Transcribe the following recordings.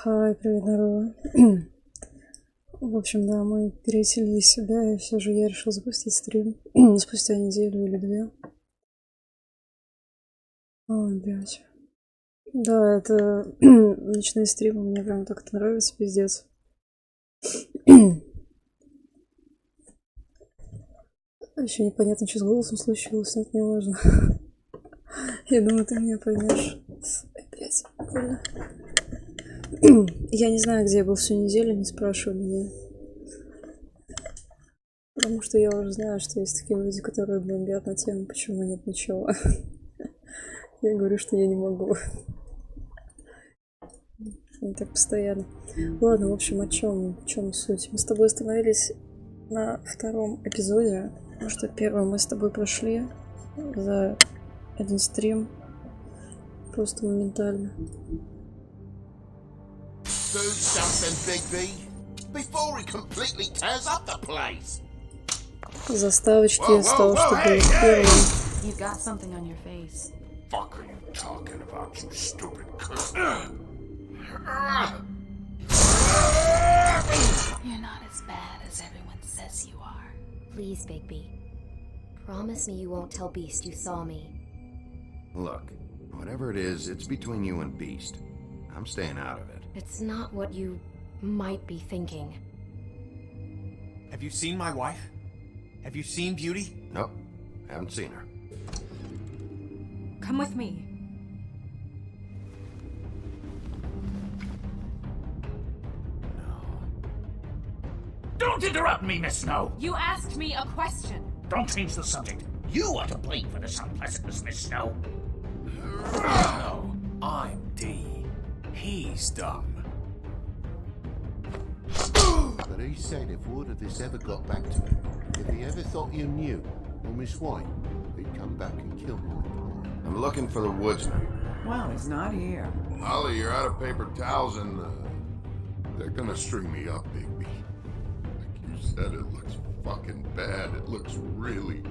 Хай, привет, здорово. В общем, да, мы пересилили себя, и все же я решил запустить стрим спустя неделю или две. Ой, блядь. Да, это ночные стримы, мне прям так это нравится, пиздец. Еще непонятно, что с голосом случилось, но это не важно. Я думаю, ты меня поймешь. Ой, блядь, больно. Я не знаю, где я был всю неделю, не спрашивай меня. Потому что я уже знаю, что есть такие люди, которые бомбят на тему, почему нет ничего. Я говорю, что я не могу. И так постоянно. Ладно, в общем, о чем суть? Мы с тобой остановились на втором эпизоде, потому что первый мы с тобой прошли за один стрим. Просто моментально. Do something, Big B, before he completely tears up the place. Заставочки с того, что было первым. You've got something on your face. Fuck are you talking about, you stupid cunt? You're not as bad as everyone says you are. Please, Bigby. Promise me you won't tell Beast you saw me. Look, whatever it is, it's between you and Beast. I'm staying out of it. It's not what you might be thinking. Have you seen my wife? Have you seen Beauty? Nope, haven't seen her. Come with me. Don't interrupt me, Miss Snow! You asked me a question. Don't change the subject. You are to blame for this unpleasantness, Miss Snow. No, I'm D. He's dumb. But he said if word of this ever got back to him, if he ever thought you knew, or Miss White, he'd come back and kill my partner. I'm looking for the woodsman. Well, he's not here. Holly, you're out of paper towels and, they're gonna string me up, Bigby. Like you said, it looks fucking bad. It looks really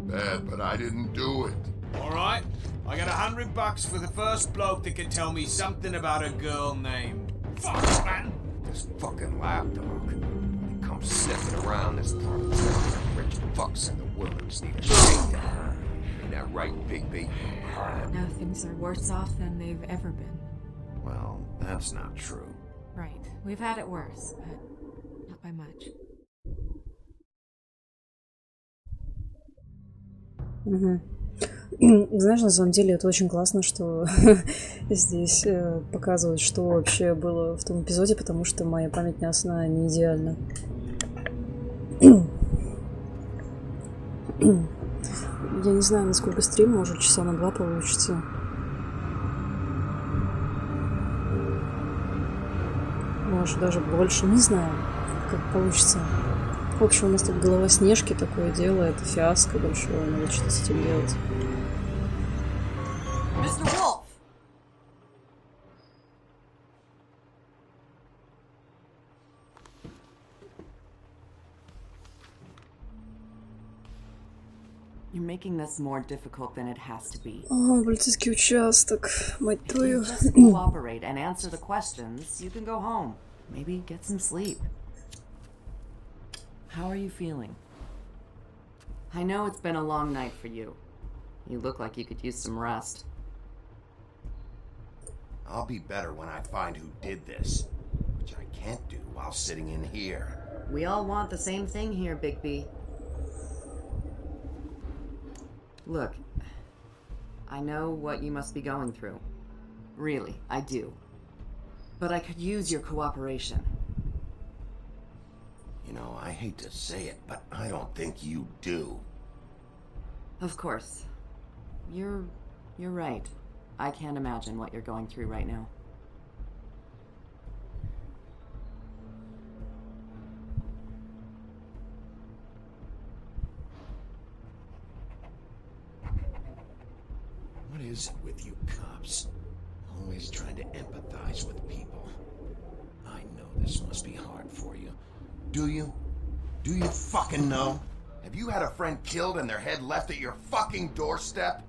bad, but I didn't do it. Alright, I got $100 for the first bloke that can tell me something about a girl named... Fuck, man! This fucking lapdog. He comes sniffing around this part of town. Rich fucks in the woods need a shakedown. Ain't that right, Bigby? Now things are worse off than they've ever been. Well, that's not true. Right. We've had it worse, but not by much. Знаешь, на самом деле это очень классно, что здесь показывают, что вообще было в том эпизоде, потому что моя память не ясна, не идеальна. Я не знаю, насколько стрим, может, часа на 2 получится. Может, даже больше, не знаю, как получится. В общем, у нас тут голова Снежки такое дело, это фиаско большое, надо что-то с этим делать. Mr. Wolf! You're making this more difficult than it has to be. О, полицейский участок, мать If you твою. just cooperate and answer the questions, you can go home. Maybe get some sleep. How are you feeling? I know it's been a long night for you. You look like you could use some rest. I'll be better when I find who did this, which I can't do while sitting in here. We all want the same thing here, Bigby. Look, I know what you must be going through. Really, I do. But I could use your cooperation. You know, I hate to say it, but I don't think you do. Of course. You're right. I can't imagine what you're going through right now. What is it with you cops? Always trying to empathize with people. I know this must be hard for you. Do you? Do you fucking know? Have you had a friend killed and their head left at your fucking doorstep?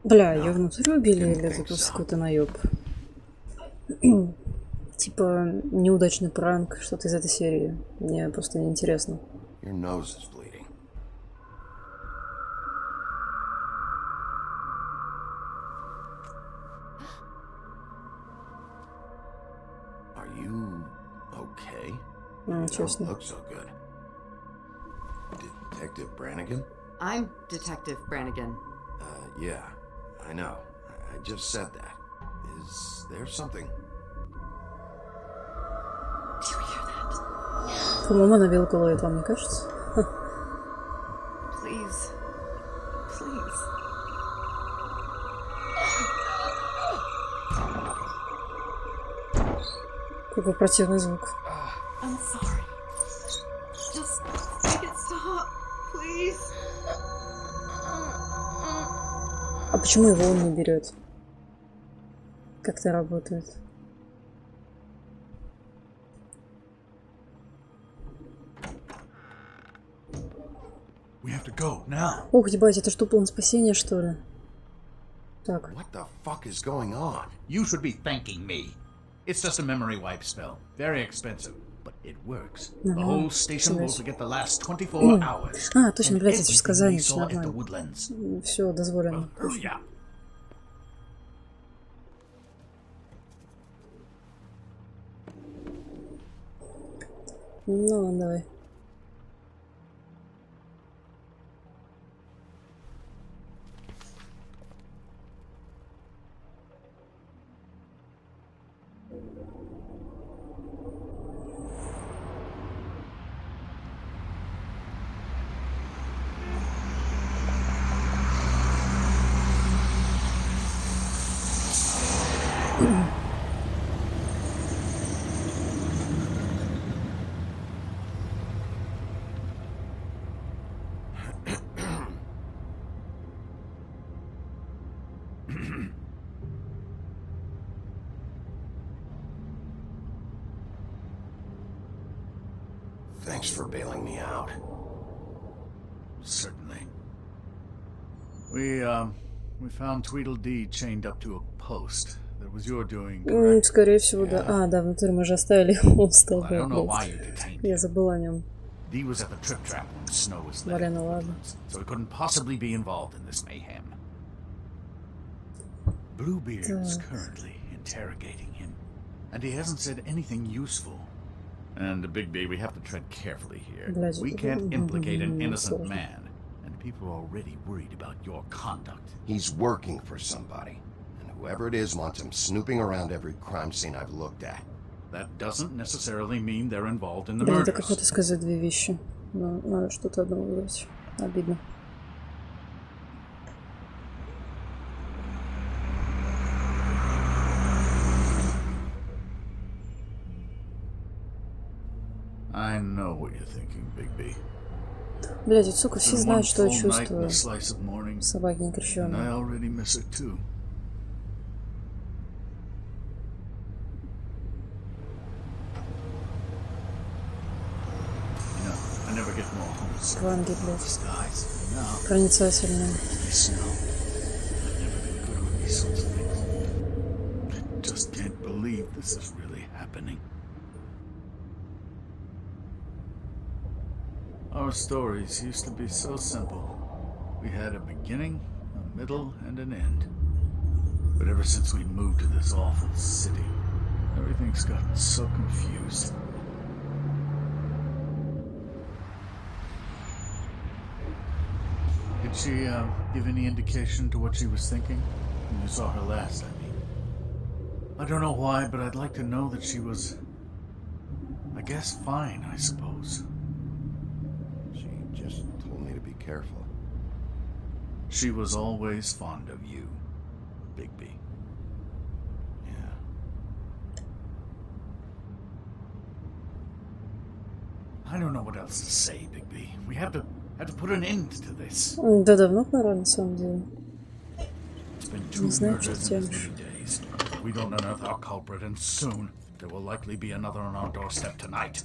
Бля, ее внутри убили или это просто какой-то наеб? Типа неудачный пранк, что-то из этой серии. Мне просто неинтересно. Your nose is bleeding. Are you okay? You Честно. don't look so good. Detective Brannigan? I'm Detective Brannigan. Yeah, I know. I just said that. Is there something? Do you hear that? По-моему, она вилку ловит, вам не кажется? Please. Please. Какой противный звук. I'm sorry. Just make it stop, please. А почему его он не берет? Как это работает? We have to go now. Ох, ебать, это что, план спасения, что ли? Так. What the fuck is going on? You should be thanking me. It's just a memory wipe spell. Very expensive, but it works. The whole station will forget the last 24 hours. А, точно, блядь, это же Everything we сказание, saw at the нормально. Woodlands. Все, дозволено. Hurry up. Ну ладно, давай. Thanks for bailing me out. Certainly. We found Tweedledee chained up to a post. That was your doing, correct? Скорее всего, да. А, да, внутри мы же оставили его с Well, I тобой, don't know why блядь. you detained Я him. забыла о нем. Dee was at the trip trap when Snow was Валя, left, ну ладно. so he couldn't possibly be involved in this mayhem. Bluebeard's currently interrogating him, and he hasn't said anything useful. And Bigby, we have to tread carefully here. Блядь, We can't implicate an innocent сложно. man, and people are already worried about your conduct. He's working for somebody. And whoever it is wants him snooping around every crime scene I've looked at. That doesn't necessarily mean they're involved in the Блин, это murders. какое-то сказать две вещи. Но надо что-то одно выбрать. Обидно. I know what you're thinking, Bigby. Блядь, вот, сука, все Been one знают, что я full night and чувствую. a slice of morning, Собаки не and I крещеные. already miss it too. You know, I never get more homesick. Фланги, These блядь. guys, now Проницательные. they smell. I've never been good with these sorts of things. I just can't believe this is really happening. Our stories used to be so simple. We had a beginning, a middle, and an end. But ever since we moved to this awful city, everything's gotten so confused. Did she give any indication to what she was thinking when you saw her last, I mean? I don't know why, but I'd like to know that she was, I guess, fine, I suppose. She just told me to be careful. She was always fond of you, Bigby. Yeah. I don't know what else to say, Bigby. We have to put an end to this. Да давно пора, на самом деле. It's been 2 Не знаю, что murders in as тянешь. many days. We don't unearth our culprit, and soon there will likely be another on our doorstep tonight.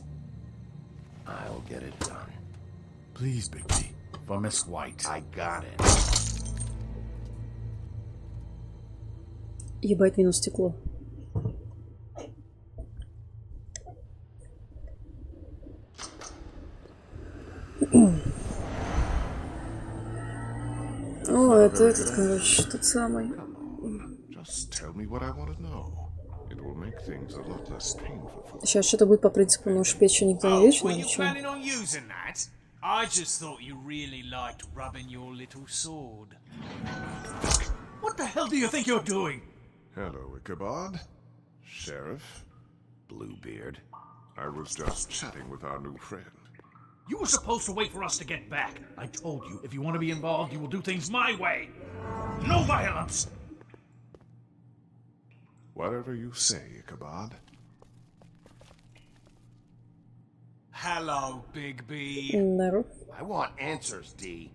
I'll get it done. Please, Bigby, for Miss White. I got it. Ебать, минус стекло. О, это этот, короче, тот самый. Just tell me what I want to know. It will make things a lot less painful for Сейчас что-то будет по принципу нож печи никто не Oh, вечно were или you что? planning on using that? I just thought you really liked rubbing your little sword. What the hell do you think you're doing? Hello, Ichabod. Sheriff. Bluebeard. I was just chatting with our new friend. You were supposed to wait for us to get back. I told you, if you want to be involved, you will do things my way. No violence! Whatever you say, Ichabod. Hello, Big B. Здоров. I want answers, D.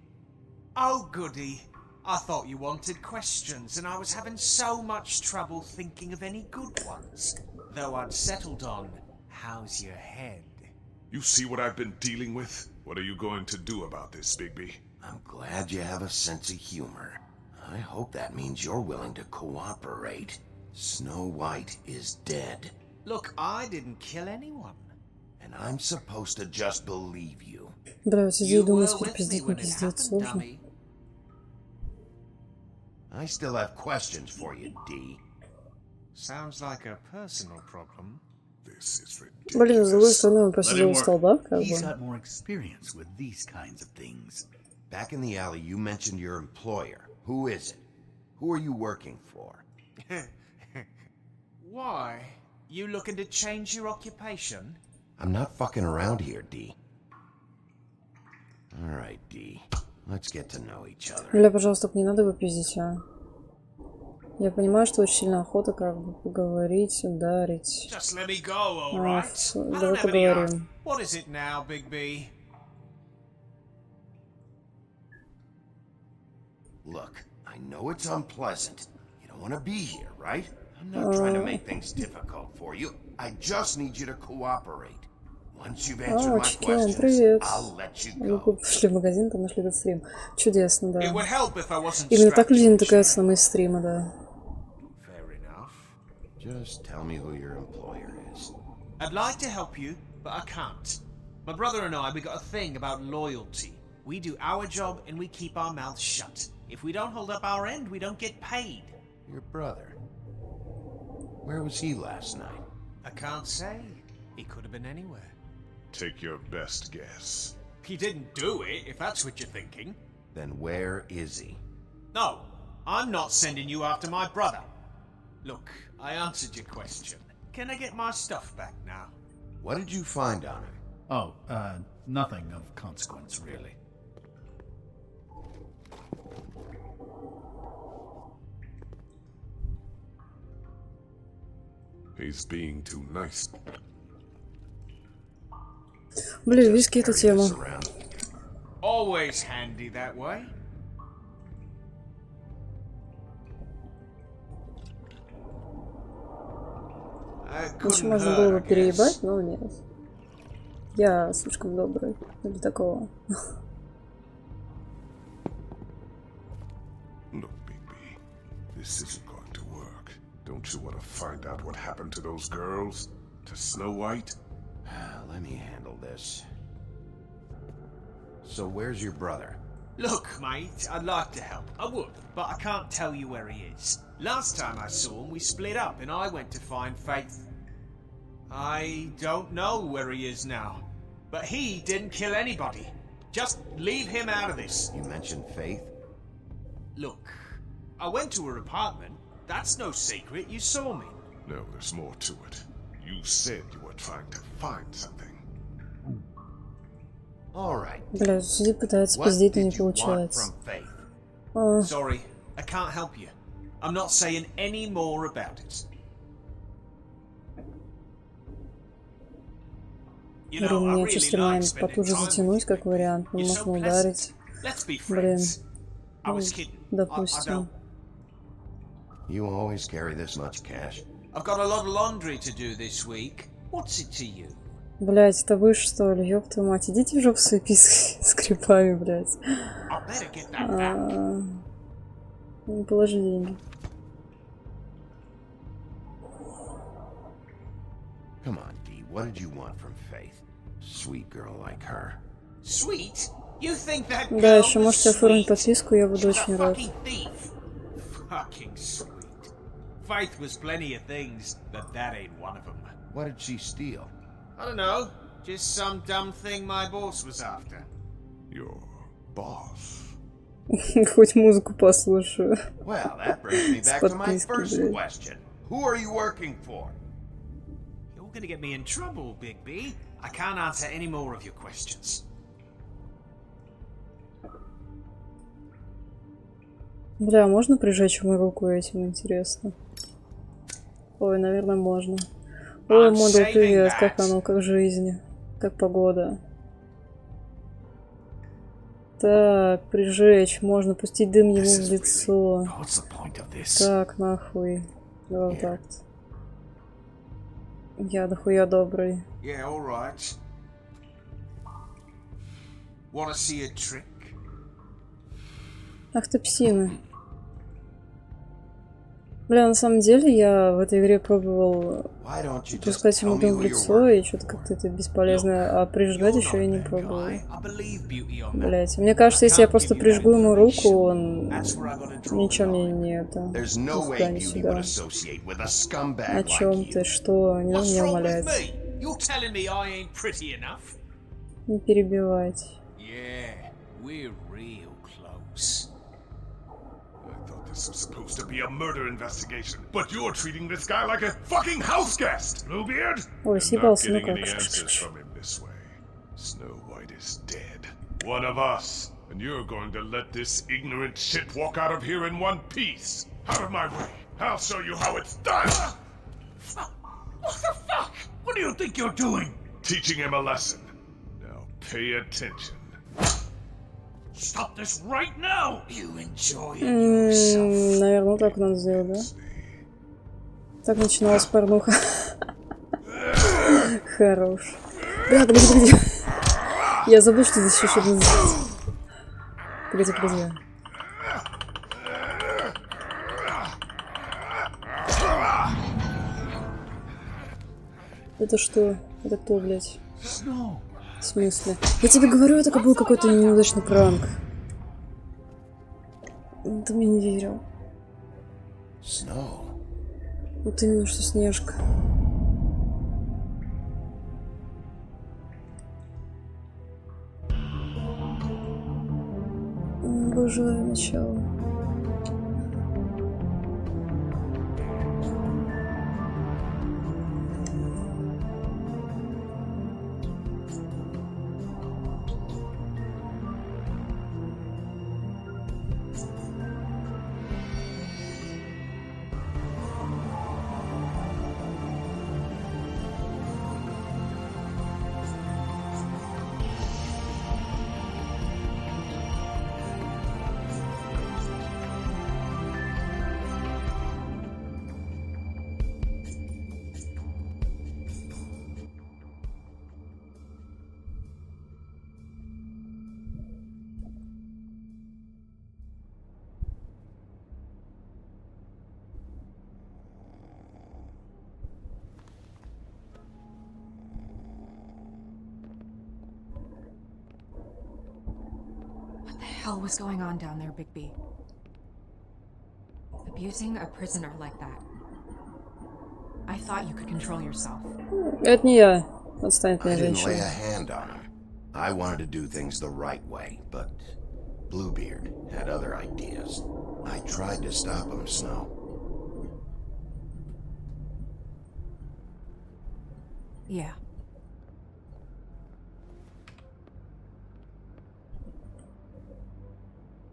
Oh, goody. I thought you wanted questions, and I was having so much trouble thinking of any good ones. Though I'd settled on, how's your head? You see what I've been dealing with? What are you going to do about this, Bigby? I'm glad you have a sense of humor. I hope that means you're willing to cooperate. Snow White is dead. Look, I didn't kill anyone. And I'm supposed to just believe you. Бля, вот сиди и You думай, were теперь with me пиздец, не when it пиздец, happened, сложно. dummy. I still have questions for you, D. Sounds like a personal problem. This is Блин, с другой ridiculous. стороны, он посидел у столба, как He's бы. got more experience with these kinds of things. Back in the alley, you mentioned your employer. Who is it? Who are you working for? Why? You looking to change your occupation? I'm not fucking around here, D. Alright, D. Let's get to know each other. Бля, пожалуйста, только не надо его пиздить, а. Я понимаю, что очень сильно охота как бы поговорить, ударить. Just let me go, all right? всё, I давай don't have any art. поговорим. What is it now, Big B? Look, I know it's unpleasant. You don't want to be here, right? I'm not trying to make things difficult for you. I just need you to cooperate. Once you've answered my Чкен, questions, привет. I'll let you Мы go. пошли в магазин, там нашли этот стрим. Чудесно, да. It would help if I wasn't Именно так люди distracted. натыкаются на мои стримы, да. Fair enough. Just tell me who your employer is. I'd like to help you, but I can't. My brother and I, we got a thing about loyalty. We do our job and we keep our mouths shut. If we don't hold up our end, we don't get paid. Your brother. Where was he last night? I can't say. He could have been anywhere. Take your best guess. He didn't do it, if that's what you're thinking. Then where is he? No, I'm not sending you after my brother. Look, I answered your question. Can I get my stuff back now? What did you find on him? Oh, nothing of consequence, really. He's being too nice. Блин, виски это Carry тема. this around. Always handy that way. Ничего можно было бы переебать, но нет. Я слишком добрый для такого. Look, Bigby, this isn't going to work. Don't you want to find out what happened to those girls? To Snow White? Let me handle this. So where's your brother? Look, mate, I'd like to help. I would, but I can't tell you where he is. Last time I saw him, we split up and I went to find Faith. I don't know where he is now. But he didn't kill anybody. Just leave him out of this. You mentioned Faith? Look, I went to her apartment. That's no secret. You saw me. No, there's more to it. You said you were trying to find something. All right. Бля, сидит, пытается What пиздить, но не did you want получается. from Faith? Sorry, I can't help you. I'm not saying any more about it. You know, I Мне really чисто like по spending тут же time with затянуть, you. как вариант. Ну, You're можно so ударить. pleasant. Let's be Блин. friends. I was kidding. I Допустим. don't. You always carry this much cash? I've got a lot of laundry to do this week. What's it to you? Блять, это вы что ли? Ёб твою мать. Идите в жопу свои писки с крипами, блять. I better get that back. Ну, положи деньги. Come on, Dee, what did you want from Faith? Sweet girl like her. Sweet? You think that Да, girl еще was можете оформить sweet? подписку, я буду She was a очень рад. fucking thief. Fucking sweet. Faith was plenty of things, but that ain't one of them. What did she steal? I don't know. Just some dumb thing my boss was after. Your boss. Хоть музыку послушаю. Well, that brings me С back to my подписки, first блядь. question. Who are you working for? You're gonna get me in trouble, Big B. I can't answer any more of your questions. Бля, можно прижечь ему руку этим, интересно? Ой, наверное, можно. Ой, модул, привет, как оно, как жизнь, как погода. Так, прижечь, можно пустить дым ему в лицо. Так, нахуй. Давай вот так. Я дохуя добрый. Yeah, all right. Wanna see a trick? Ах ты псина. Бля, на самом деле я в этой игре пробовал пускать ему дым в лицо, и что-то как-то это бесполезно, а прижигать еще я не пробовал. Блять, мне кажется, если я просто прижгу ему руку, он ничего мне не это не сюда. О чем ты? Что? Не надо меня умолять. Не перебивать. This was supposed to be a murder investigation, but you're treating this guy like a fucking house guest, Bluebeard. Ой, I'm not съебался, getting ну-ка. any answers from him this way. Snow White is dead. One of us. And you're going to let this ignorant shit walk out of here in one piece. Out of my way. I'll show you how it's done. What the fuck? What do you think you're doing? Teaching him a lesson. Now pay attention. Stop this right now! You enjoy Наверное, так надо сделать, да? Так начиналась порнуха. Хорош. Бля, погоди. Я забыл, что здесь еще что-то сделать. Погоди. Это что? Это кто, блядь? В смысле? Я тебе говорю, это был какой-то неудачный пранк. Ты мне не верил. Вот именно, что Снежка. Обожаю начало. What the hell was going on down there, Bigby? Abusing a prisoner like that. I thought you could control yourself. Это не я. Отстань от меня, I didn't lay a женщина. hand on him. I wanted to do things the right way, but Bluebeard had other ideas. I tried to stop him, Snow. Yeah.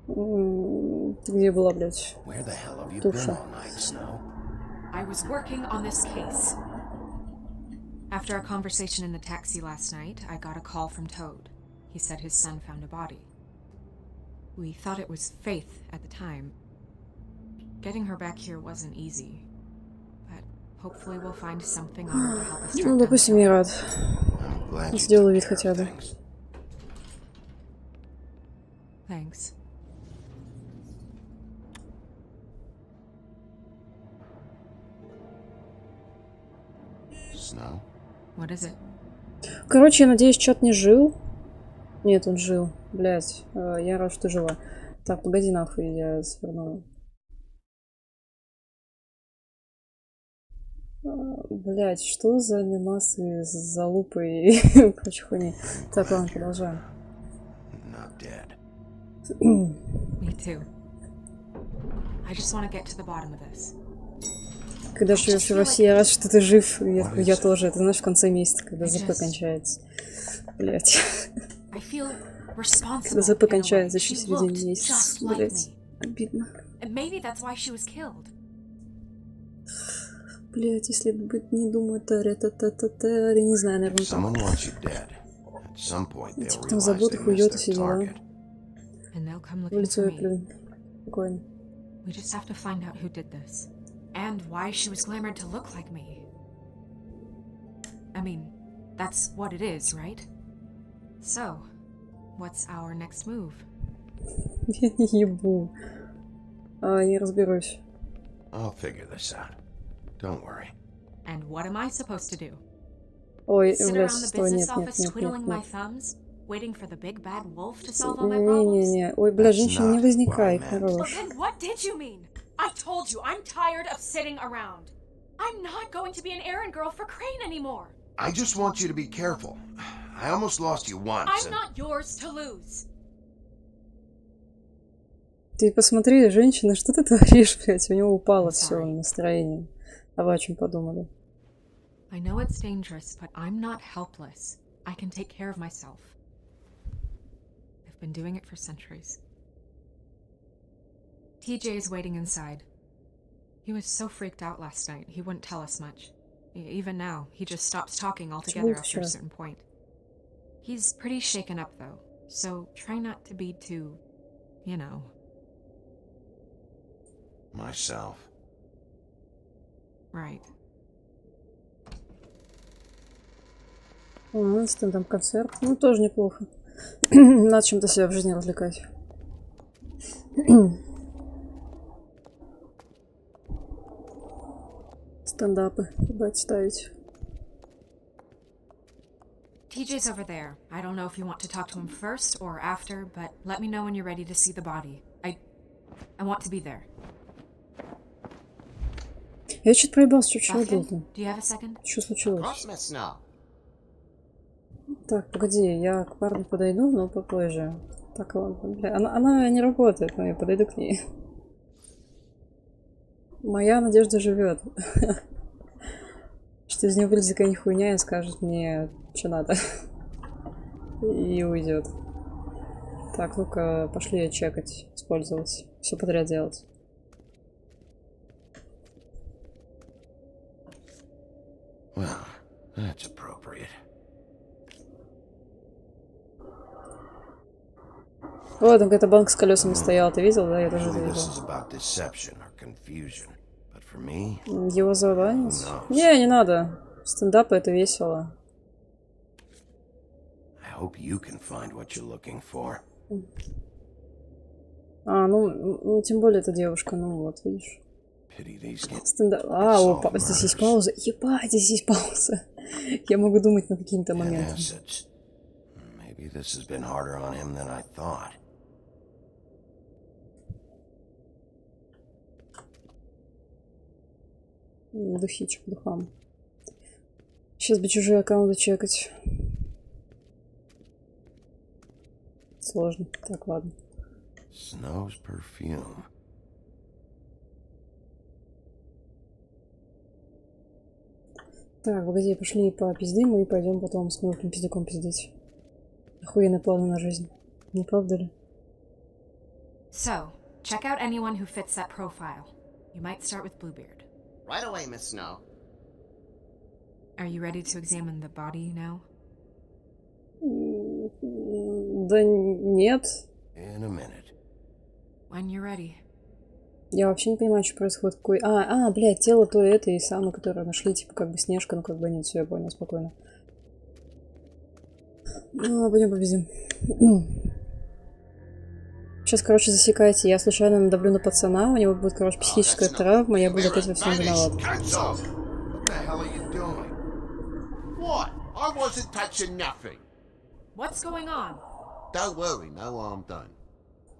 Ты где была, блядь? Where the hell have you Туша. been all night, Snow? I was working on this case. After our conversation in the taxi last night, I got a call from Toad. He said his son found a body. We thought it was Faith at the time. Getting her back here wasn't easy. But hopefully we'll find something on her to help us track Ну, down допустим, я рад. I'm glad you Сделал took вид care хотя of бы. things. Thanks. Snow? What is it? Короче, я надеюсь, чат не жил. Нет, он жил. Блять, я рад, что жила. Так, погоди нахуй, я свернула. Блять, что за мемасы с залупой и прочей хуйни. Так, ладно, продолжаем. Me too. I just want to get to the bottom of this. Когда живешь в России, я рад, что ты жив. Я тоже. Это знаешь, в конце месяца, когда ЗП кончается. Блять. Когда ЗП кончается еще в середине месяца. Блять. Обидно. Блять, если бы не думаю, я не знаю, наверное, так. Типа там забот их уйдет и все дела. В лицо я плюнь. Спокойно. We just have to find out who did this. And why she was glamored to look like me. I mean, that's what it is, right? So, what's our next move? Я не ебу. Не разберусь. I'll figure this out. Don't worry. And what am I supposed to do? Ой, Sit блядь, around the стой, business нет, office нет, twiddling my нет. thumbs, waiting for the big bad wolf to solve all my problems? Не-не-не. Ой, бля, женщина, не возникай, Well, хорош. then what did you mean? I told you, I'm tired of sitting around. I'm not going to be an errand girl for Crane anymore. I just want you to be careful. I almost lost you once. I'm not yours to lose. Ты посмотри, женщина, что ты творишь, блядь? У него упало все настроение. А вы о чем подумали? I know it's dangerous, but I'm not helpless. I can take care of myself. I've been doing it for centuries. TJ is waiting inside. He was so freaked out last night, he wouldn't tell us much. Even now, he just stops talking altogether after a certain point. He's pretty shaken up, though, so try not to be too, you know. Myself. Right. Там концерт. Ну, тоже неплохо. Надо чем-то себя в жизни развлекать. Стендапы, ебать, ставить. TJ's over there. I don't know if you want to talk to him first or after, but let me know when you're ready to see the body. I want to be there. Я чуть проебался, что было там? Do you have a second? Что случилось? Так, погоди, я к парню подойду, но попозже. Так, ладно, бля. Она не работает, но я подойду к ней. Моя надежда живет. Что из нее вылезет какая-нибудь хуйня и скажет мне, что надо. И уйдет. Так, ну-ка, пошли ее чекать, использовать. Все подряд делать. Well, that's appropriate. Вот, там какая-то банка с колесами стояла, ты видел, да? Я тоже это видел. Его забанить? Не надо. Стендапы это весело. Ну, тем более это девушка, ну вот, видишь. Стендап. Опа, здесь есть пауза. Ебать, здесь есть пауза. Я могу думать над какими-то моментами. Духичек, духам. Сейчас бы чужие аккаунты чекать. Сложно. Так, ладно. Так, погоди, пошли попиздим и пойдем потом с мелким пиздюком пиздить. Охуенные планы на жизнь. Не правда ли? So, check out anyone who fits that profile. You might start with Bluebeard. Right away, Miss Snow. Are you ready to examine the body now? Да нет. In a minute. When you're ready. Я вообще не понимаю, что происходит. Какой... блядь, тело то это и самое, которое нашли, типа, как бы Снежка, ну, как бы нет, все, я понял, спокойно. Ну, пойдем победим. Сейчас, короче, засекайте, я случайно надавлю на пацана, у него будет, короче, психическая травма, я буду опять во всем виноват. What? I wasn't touching nothing. What's going on? Don't worry, no harm done.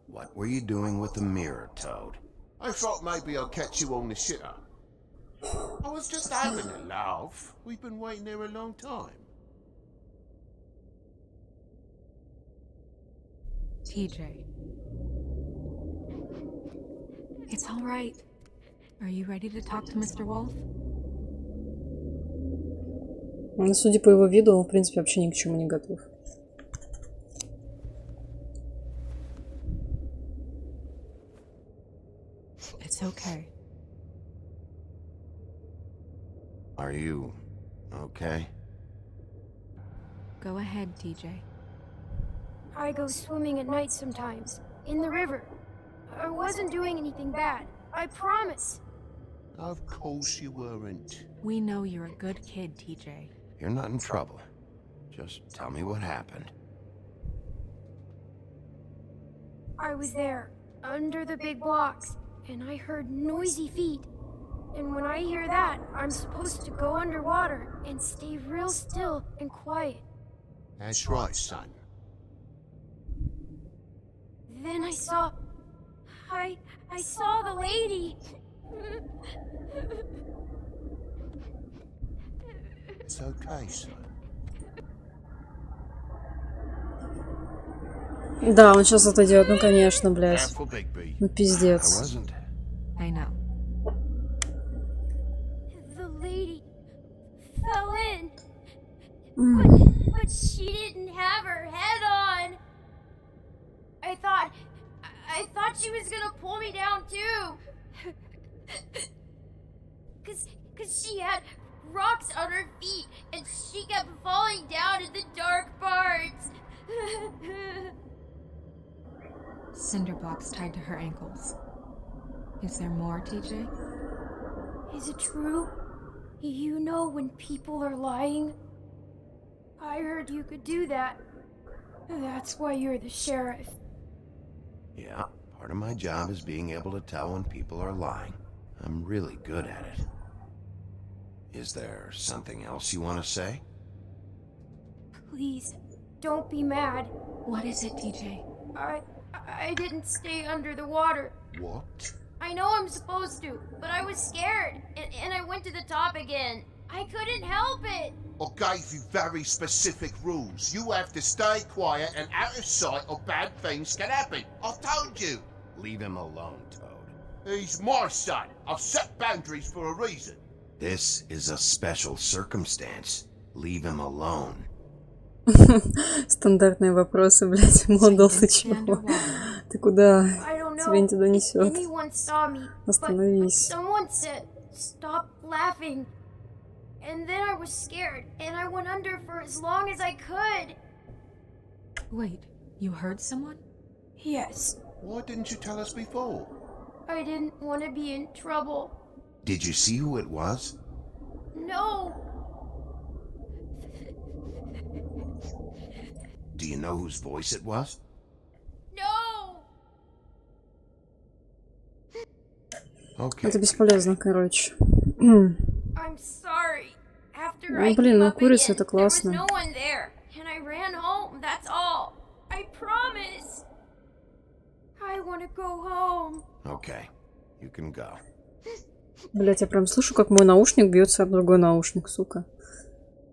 What were you doing with the mirror, Toad? I thought maybe I'd catch you on the shitter. I was just having a laugh. We've been waiting there a long time. TJ. It's all right. Are you ready to talk to Mr. Wolf? Ну, судя по его виду, он, в принципе, вообще ни к чему не готов. It's okay. Are you okay? Go ahead, TJ. I go swimming at night sometimes, in the river. I wasn't doing anything bad, I promise. Of course you weren't. We know you're a good kid, TJ. You're not in trouble. Just tell me what happened. I was there, under the big blocks, and I heard noisy feet. And when I hear that, I'm supposed to go underwater and stay real still and quiet. That's right, son. Then I saw the lady. It's okay, son. Да, он сейчас отойдет, ну конечно, блядь. Careful, Bigby. Ну I пиздец. wasn't. I know. The lady fell in. М. But she didn't have her head on. I thought she was gonna pull me down too. Cause she had rocks on her feet and she kept falling down in the dark parts. Cinder blocks tied to her ankles. Is there more, TJ? Is it true? You know when people are lying? I heard you could do that. That's why you're the sheriff. Yeah, part of my job is being able to tell when people are lying. I'm really good at it. Is there something else you want to say? Please, don't be mad. What is it, TJ? I didn't stay under the water. What? I know I'm supposed to, but I was scared, and I went to the top again. I couldn't help it. I gave you very specific rules. You have to stay quiet and out of sight or bad things can happen. I told you. Leave him alone, Toad. He's my son. I've set boundaries for a reason. This is a special circumstance. Leave him alone. Стандартные вопросы, блядь. Модал, ты чего? Ты куда? I don't know Тебя не туда if несет. anyone saw me, but Остановись. someone said, "Stop laughing." And then I was scared, and I went under for as long as I could. Wait, you heard someone? Yes, Why didn't you tell us before? I didn't want to be in trouble. Did you see who it was? No, Do you know whose voice it was? no. Okay. Это бесполезно, короче. I'm sorry. After Ну, I блин, came ну, up курица again, это there was классно. no one there, and I ran home. That's all. I promise. I want to go home. Okay. You can go. Блять, я прям слышу, как мой наушник бьется об другой наушник, сука.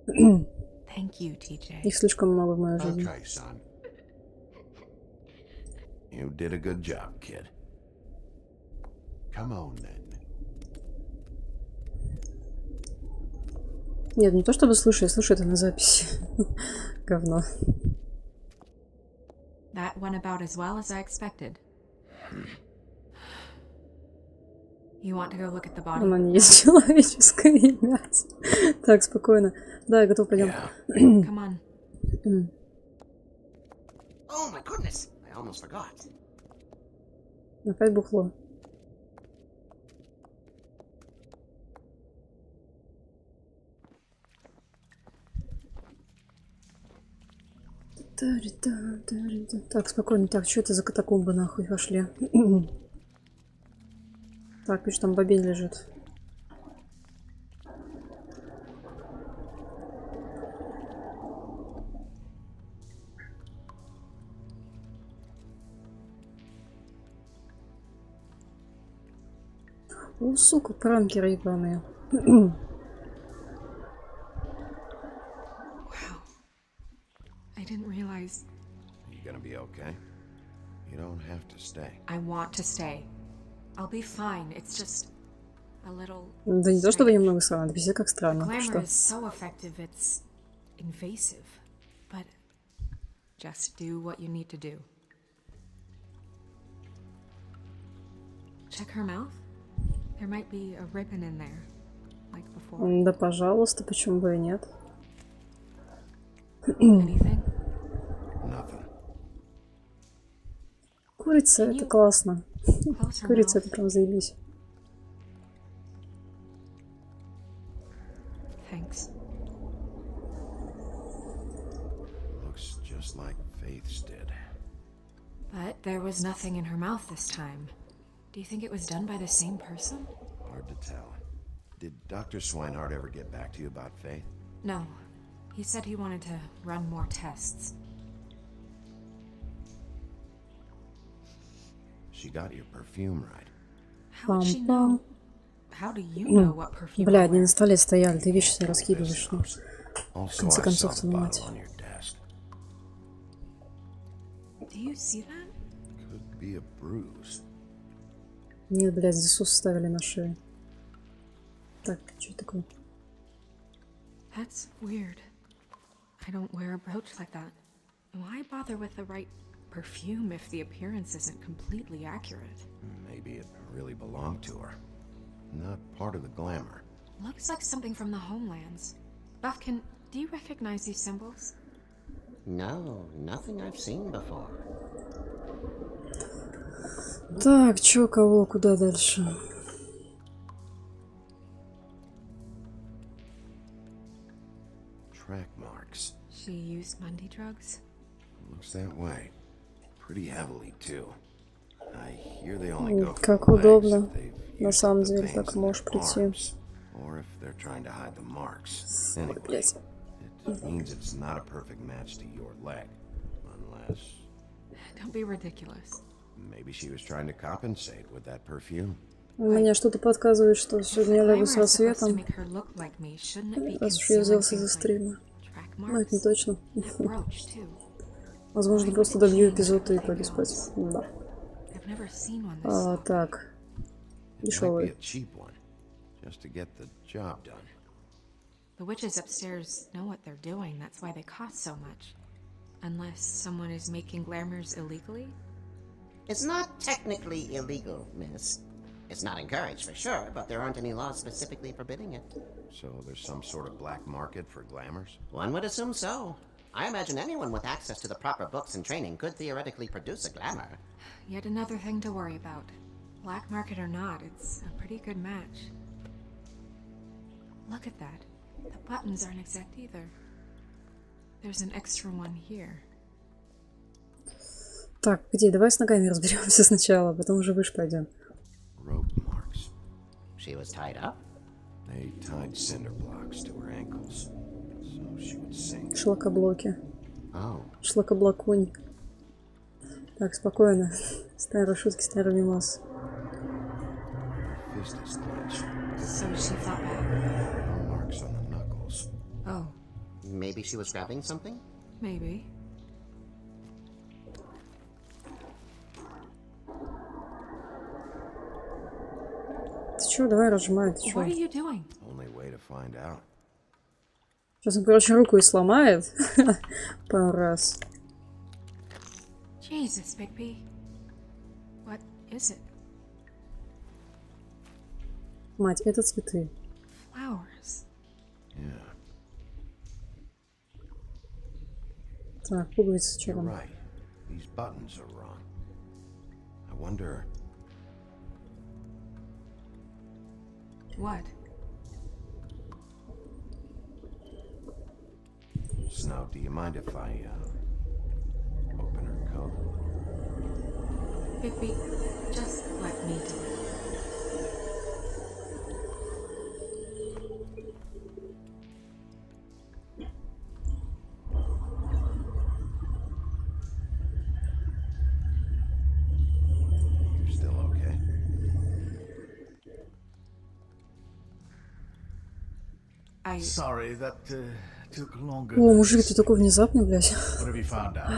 Thank you, TJ. Их слишком много в моей жизни. Okay, son. You did a good job, kid. Come on, then. Нет, не то чтобы слышу, я слышу это на записи. Говно. That went about as well as I expected. You want to go look at the body? Она не есть человеческое имя. Так, спокойно. Да, я готов, пойдем. Yeah. Come on. Oh my goodness! I almost forgot. Опять бухло. Так, спокойно. Так, что это за катакомбы нахуй пошли? Так, пишет, там бобин лежит. Сука, пранкеры ебаные. Wow. I didn't realize. You gonna be okay? You don't have to stay. I want to stay. I'll be fine. It's just a little. Да не то чтобы немного странно, это везде как странно. Glamour Что? is so effective, it's invasive. But just do what you need to do. Check her mouth. There might be a ribbon in there, like before. Да, пожалуйста, почему бы и нет? Anything? Nothing. Курица, это классно. Close her Курица, mouth. это прям заебись. Thanks. Looks just like Faith's did. But there was nothing in her mouth this time. Do you think it was done by the same person? Hard to tell. Did Dr. Swinehart ever get back to you about Faith? No. He said he wanted to run more tests. She got your perfume right. How would she Pam, know? pam. How do you know what perfume? Бля, I они wear? на столе стояли, ты вещи себе раскидываешь. Ну. Also, конце I концов, saw the понимаете. bottle on your desk. Do you see that? Could be a bruise. Нет, блядь, здесь ус ставили на шею. Так, что это такое? That's weird. I don't wear a brooch like that. Why bother with the right perfume if the appearance isn't completely accurate? Maybe it really belonged to her. Not part of the glamour. Looks like something from the homelands. Buffkin, do you recognize these symbols? No, nothing I've seen before. Так, чё, кого, куда дальше? Track marks. She used Mundy drugs? Looks that way. Pretty heavily, too. I hear they only go for Как the legs удобно. if they've На used самом up the деле, veins так in можешь their прийти. arms, or if they're trying to hide the marks. Ой, Anyway, блядь. it means it's not a perfect match to your leg. Unless Don't be ridiculous. maybe she was trying to compensate with that perfume. Мне что-то подсказывает, что сегодня я лягу с Glamour is supposed to рассветом. make her look like me. Shouldn't it be Раз уж я concealing взялся за things like стримы. track Ну, это не marks? точно. Brooch, too. Возможно, просто добью эпизод и пойду спать. Да. I've never seen one this look. Так. It might be Дешевый. a cheap one, just to get the job done. The witches upstairs know what they're doing. That's why they cost so much. Unless someone is making glamours illegally? It's not technically illegal, miss. It's not encouraged for sure, but there aren't any laws specifically forbidding it. So there's some sort of black market for glamours? One would assume so. I imagine anyone with access to the proper books and training could theoretically produce a glamour. Yet another thing to worry about. Black market or not, it's a pretty good match. Look at that. The buttons aren't exact either. There's an extra one here. Так, где? Давай с ногами разберемся сначала, потом уже выше пойдем. Rope marks. She was tied up? They tied cinder blocks to her ankles, so she would sink. Шлакоблоки. Oh. Шлакоблокунь. Так, спокойно. Старые шутки, старый мимас. Her fist is clenched. So she fought back. No marks on the knuckles. Oh, Maybe she was grabbing something? maybe. Ты чё, давай разжимай, ты чё? What are you doing? Only way to find out. Сейчас он, короче, руку и сломает. Пару раз. Jesus, Bigby. What is it? Мать, это цветы. Flowers. Yeah, Так, пуговицы, что you're там? right. These buttons are wrong. I wonder. What? Snow, do you mind if I open her coat? Bigby, just let me do it. You're still okay? Sorry, that took longer. О, мужик, ты такой внезапный, блядь. What have you found out?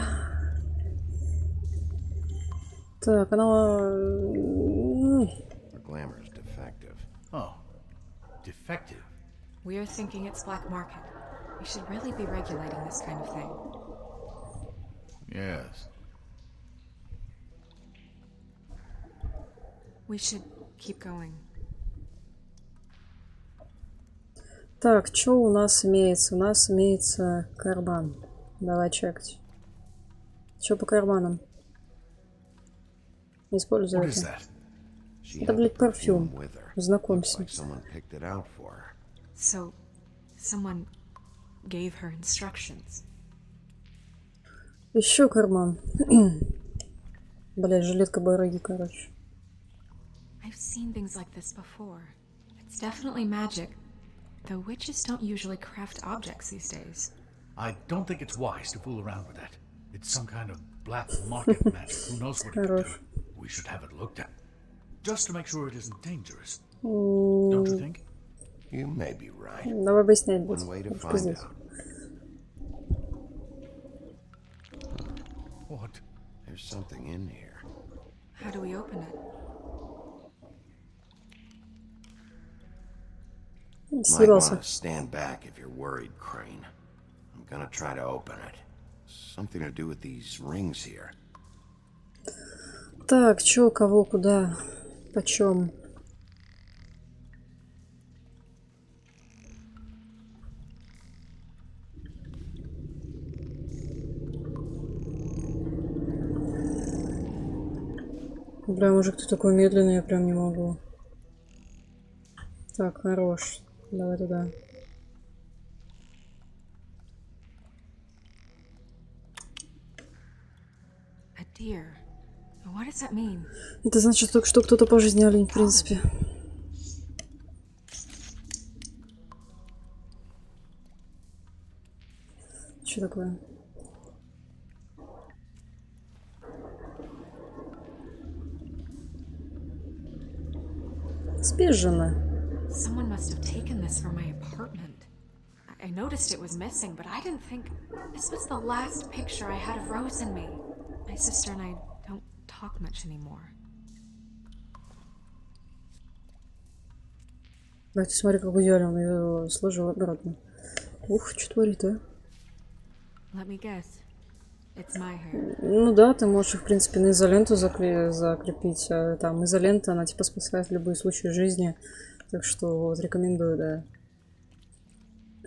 Так, она... Her glamour is defective. Oh, defective. We're thinking it's black market. We should really be regulating this kind of thing. Yes. We should keep going. Так, что у нас имеется? У нас имеется карман. Давай чекать. Что по карманам? Используй What is это. that? Это, блядь, парфюм. Знакомься. So, someone gave her instructions. Еще карман. Блядь, жилетка барыги, короче. I've seen things like this before. It's definitely magic, though witches don't usually craft objects these days. I don't think it's wise to fool around with that. It's some kind of black market magic. Who knows what it could do? We should have it looked at. Just to make sure it isn't dangerous. Don't you think? You may be right. Давай объяснять, One way to блядь. find Пиздец. out. What? There's something in here. How do we open it? Might want to stand back if you're worried, Crane. I'm gonna try to open it. Something to do with these rings here. Так, чё, кого, куда, почем? Бля, мужик, ты такой медленный, я прям не могу. Так, хорош. Давай туда. A deer. What does that mean? Это значит только, что кто-то по жизни олень, в принципе. Что такое? Спишь, жена? Someone must have taken this from my apartment. I noticed it was missing, but I didn't think this was the last picture I had of Rose and me. My sister and I don't talk much anymore. Бля, ты смотри, как идеально он ее сложил обратно. Ух, что творит, а? Let me guess. It's my hair. Ну да, ты можешь их, в принципе, на изоленту закрепить. А там изолента, она типа спасает в любые случаи жизни. Так что вот, рекомендую, да.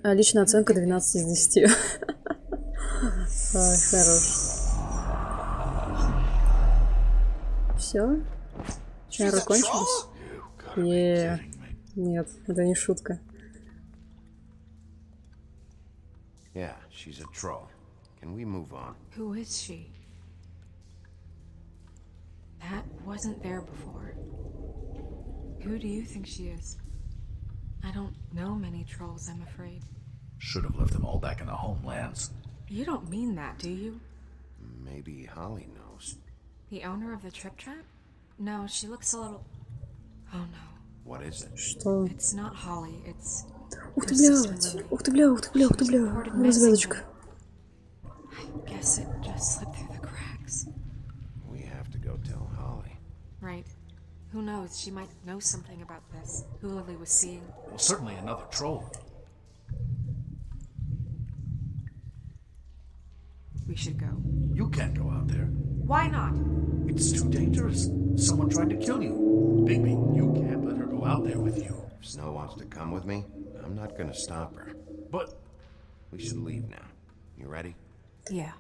А личная оценка 12 из 10. Ай, хорош. Все? Чары кончились? Нет, это не шутка. Yeah, she's a troll. Can we move on? Who is she? That wasn't there before. Who do you think she is? I don't know many trolls, I'm afraid. Should have left them all back in the homelands. You don't mean that, do you? Maybe Holly knows. The owner of the trip trap? No, she looks a little... Oh no. What is it? Что? It's not Holly, it's... Ух ты, блядь! Ух ты, бля, ух ты, бля, ух ты, бля! Разведочка. I guess it just slipped through the cracks. We have to go tell Holly. Right. Who knows, she might know something about this. Who Lily was seeing. Well, certainly another troll. We should go. You can't go out there. Why not? It's too dangerous. Someone tried to kill you. Bigby, you can't let her go out there with you. If Snow wants to come with me, I'm not gonna stop her. But we should leave now. You ready? Yeah.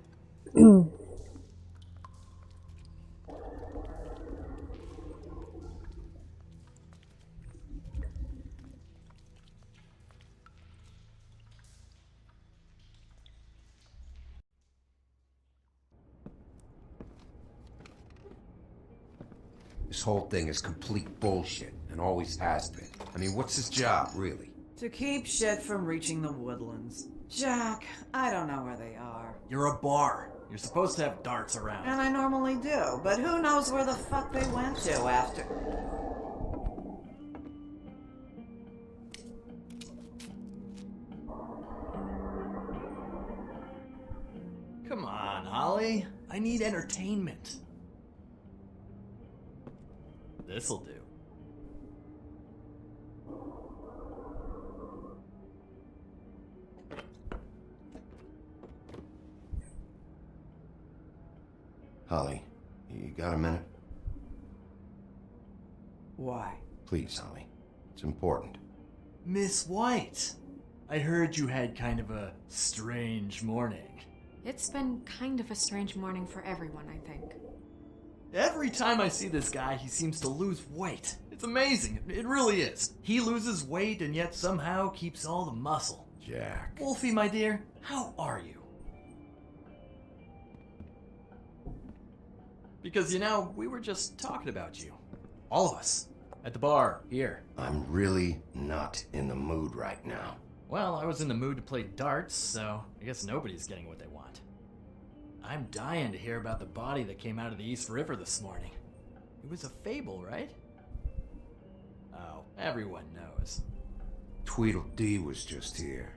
This whole thing is complete bullshit, and always has been. I mean, what's his job, really? To keep shit from reaching the woodlands. Jack, I don't know where they are. You're a bar. You're supposed to have darts around. And I normally do, but who knows where the fuck they went to after... Holly. I need entertainment. This'll do. Holly, you got a minute? Why? Please, Holly. It's important. Miss White, I heard you had kind of a strange morning. It's been kind of a strange morning for everyone, I think. Every time I see this guy, he seems to lose weight. It's amazing. It really is. He loses weight and yet somehow keeps all the muscle. Jack. Wolfie, my dear, how are you? Because, you know, we were just talking about you. All of us. At the bar, here. I'm really not in the mood right now. Well, I was in the mood to play darts, so I guess nobody's getting what they want. I'm dying to hear about the body that came out of the East River this morning. It was a fable, right? Oh, everyone knows. Tweedledee was just here.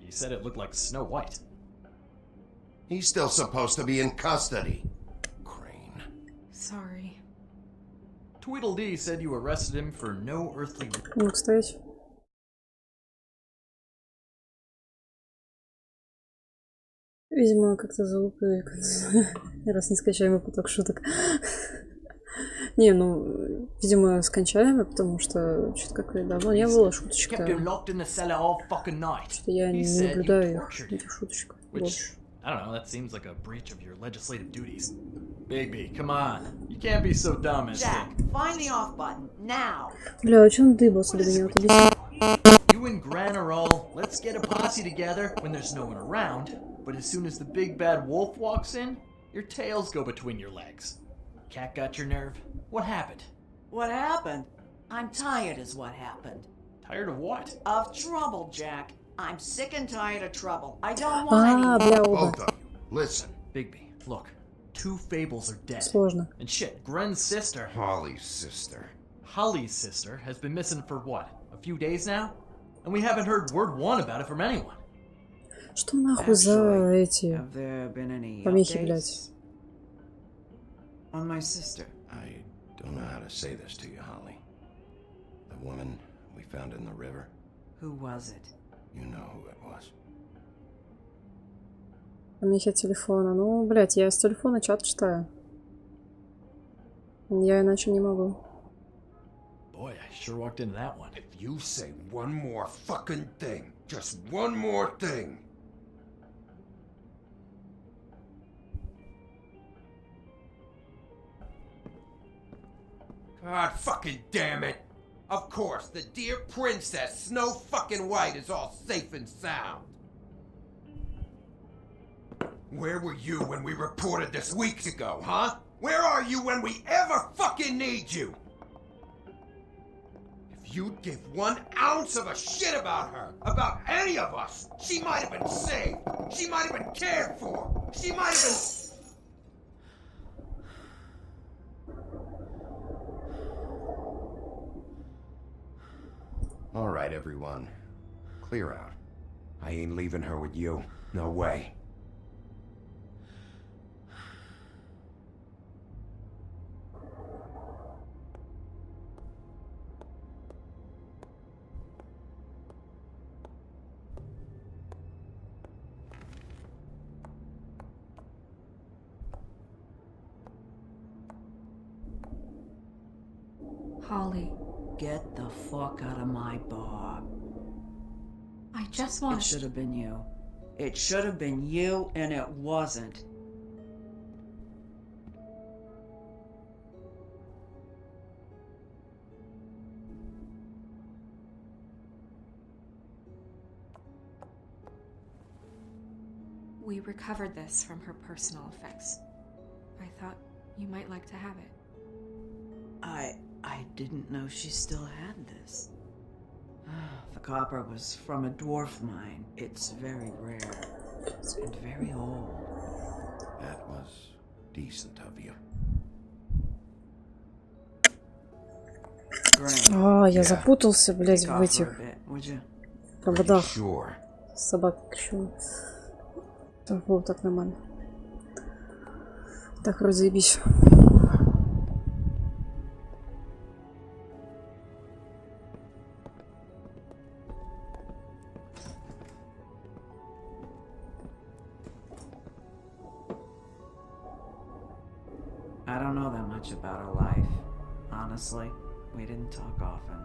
You said it looked like Snow White. He's still supposed to be in custody. Crane. Sorry. Tweedledee said you arrested him for no earthly... Ну, кстати. Видимо, как-то залупили раз нескончаемый поток шуток. Не, ну, видимо, скончаемый, потому что что-то как-то давно не было шуточек. Что-то я не наблюдаю этих шуточек больше. I don't know, that seems like a breach of your legislative duties. Bigby, come on. You can't be so dumb as Jack, find the off button, now! Бля, а чё он дыбался до меня? You and Gran are all, let's get a posse together when there's no one around, but as soon as the big bad wolf walks in, your tails go between your legs. Cat got your nerve? What happened? What happened? I'm tired is what happened. Tired of what? Of trouble, Jack. I'm sick and tired of trouble. I don't want any... Both of you, listen. Bigby, look. 2 fables are dead. Сложно. And shit, Gren's sister... Holly's sister. Holly's sister has been missing for what? A few days now? And we haven't heard word one about it from anyone. Что нахуй за эти Have there been any помехи, updates блядь? on my sister? I don't know how to say this to you, Holly. The woman we found in the river. Who was it? You know who it was. Помехи от телефона. Ну, блядь, я с телефона чат читаю. Я иначе не могу. Boy, I sure walked into that one. If you say one more fucking thing, just one more thing. God fucking damn it! Of course, the dear princess Snow fucking White is all safe and sound. Where were you when we reported this weeks ago, huh? Where are you when we ever fucking need you? If you'd give 1 ounce of a shit about her, about any of us, she might have been saved. She might have been cared for. She might have been... All right, everyone. Clear out. I ain't leaving her with you. No way. Holly, Get the fuck out of my bar. I just It want should have been you. It should have been you, and it wasn't. We recovered this from her personal effects. I thought you might like to have it. I didn't know she still had this. The copper was from a dwarf mine. It's very rare and very old. That was decent of you. А, я запутался, блядь, в этих Would you? проводах. Sure. Собак к чему. Вот так нормально. Так, вроде заебись. I don't know that much about her life. Honestly, we didn't talk often.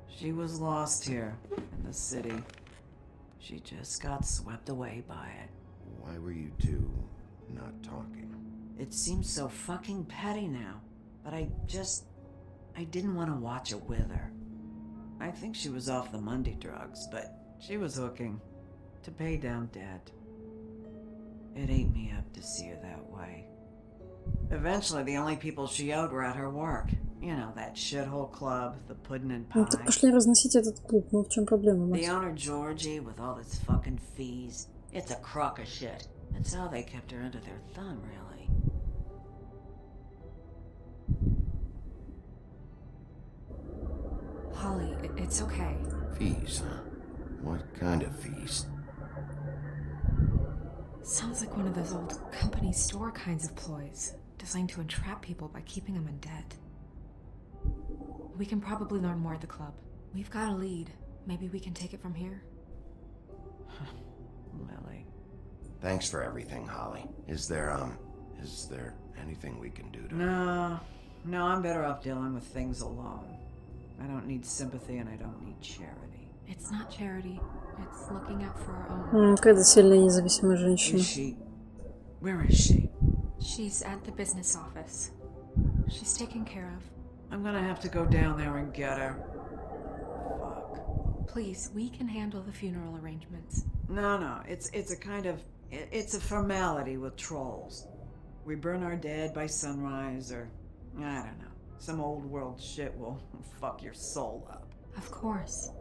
She was lost here in the city. She just got swept away by it. Why were you two not talking? It seems so fucking petty now, but I didn't want to watch it with her. I think she was off the Monday drugs, but she was hooking to pay down debt. It ate me up to see her that way. Eventually, the only people she owed were at her work. You know, that shithole club, the pudding and pie. Ну так пошли разносить этот клуб. Ну в чем проблема, The мать? owner, Georgie, with all his fucking fees. It's a crock of shit. That's how they kept her under their thumb, really. Holly, it's okay. Fees, huh? What kind of fees? Sounds like one of those old company store kinds of ploys, designed to entrap people by keeping them in debt. We can probably learn more at the club. We've got a lead. Maybe we can take it from here? Lily. Thanks for everything, Holly. Is there anything we can do to... No, I'm better off dealing with things alone. I don't need sympathy and I don't need charity. It's not charity. It's looking out for our own. Какая-то сильная независимая женщина. Is she? Where is she? She's at the business office. She's taken care of. I'm gonna have to go down there and get her. Fuck. Please, we can handle the funeral arrangements. No, it's a kind of... It's a formality with trolls. We burn our dead by sunrise, or... I don't know. Some old world shit will fuck your soul up. Of course.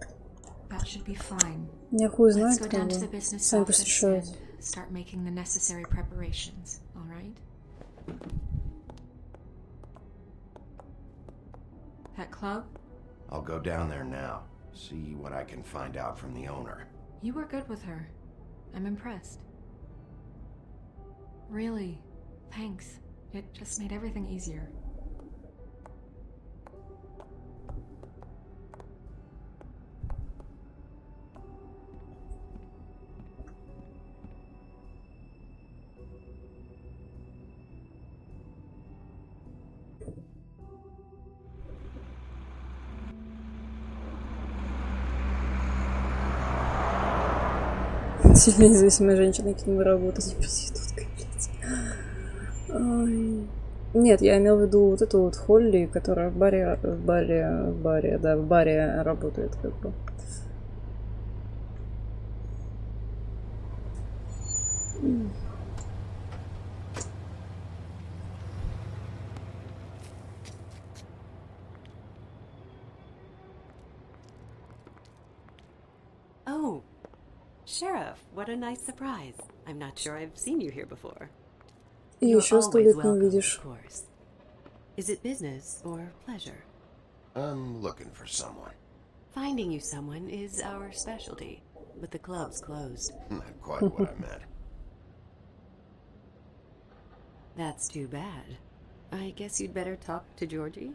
That should be fine. Я хуй Let's знает, go down to the business сами office посещают. and start making the necessary preparations, alright? That club? I'll go down there now. See what I can find out from the owner. You were good with her. I'm impressed. Really. Thanks. It just made everything easier. Сильно независимая женщина, к ним работать. Проститутка, блядь. Ой. Нет, я имел в виду вот эту вот Холли, которая в баре работает, как бы. Oh, Sheriff, what a nice surprise. I'm not sure I've seen you here before. И You're еще 100 always лет не welcome, увидишь. of course. Is it business or pleasure? I'm looking for someone. Finding you someone is our specialty, but the club's closed. Not quite what I meant. That's too bad. I guess you'd better talk to Georgie.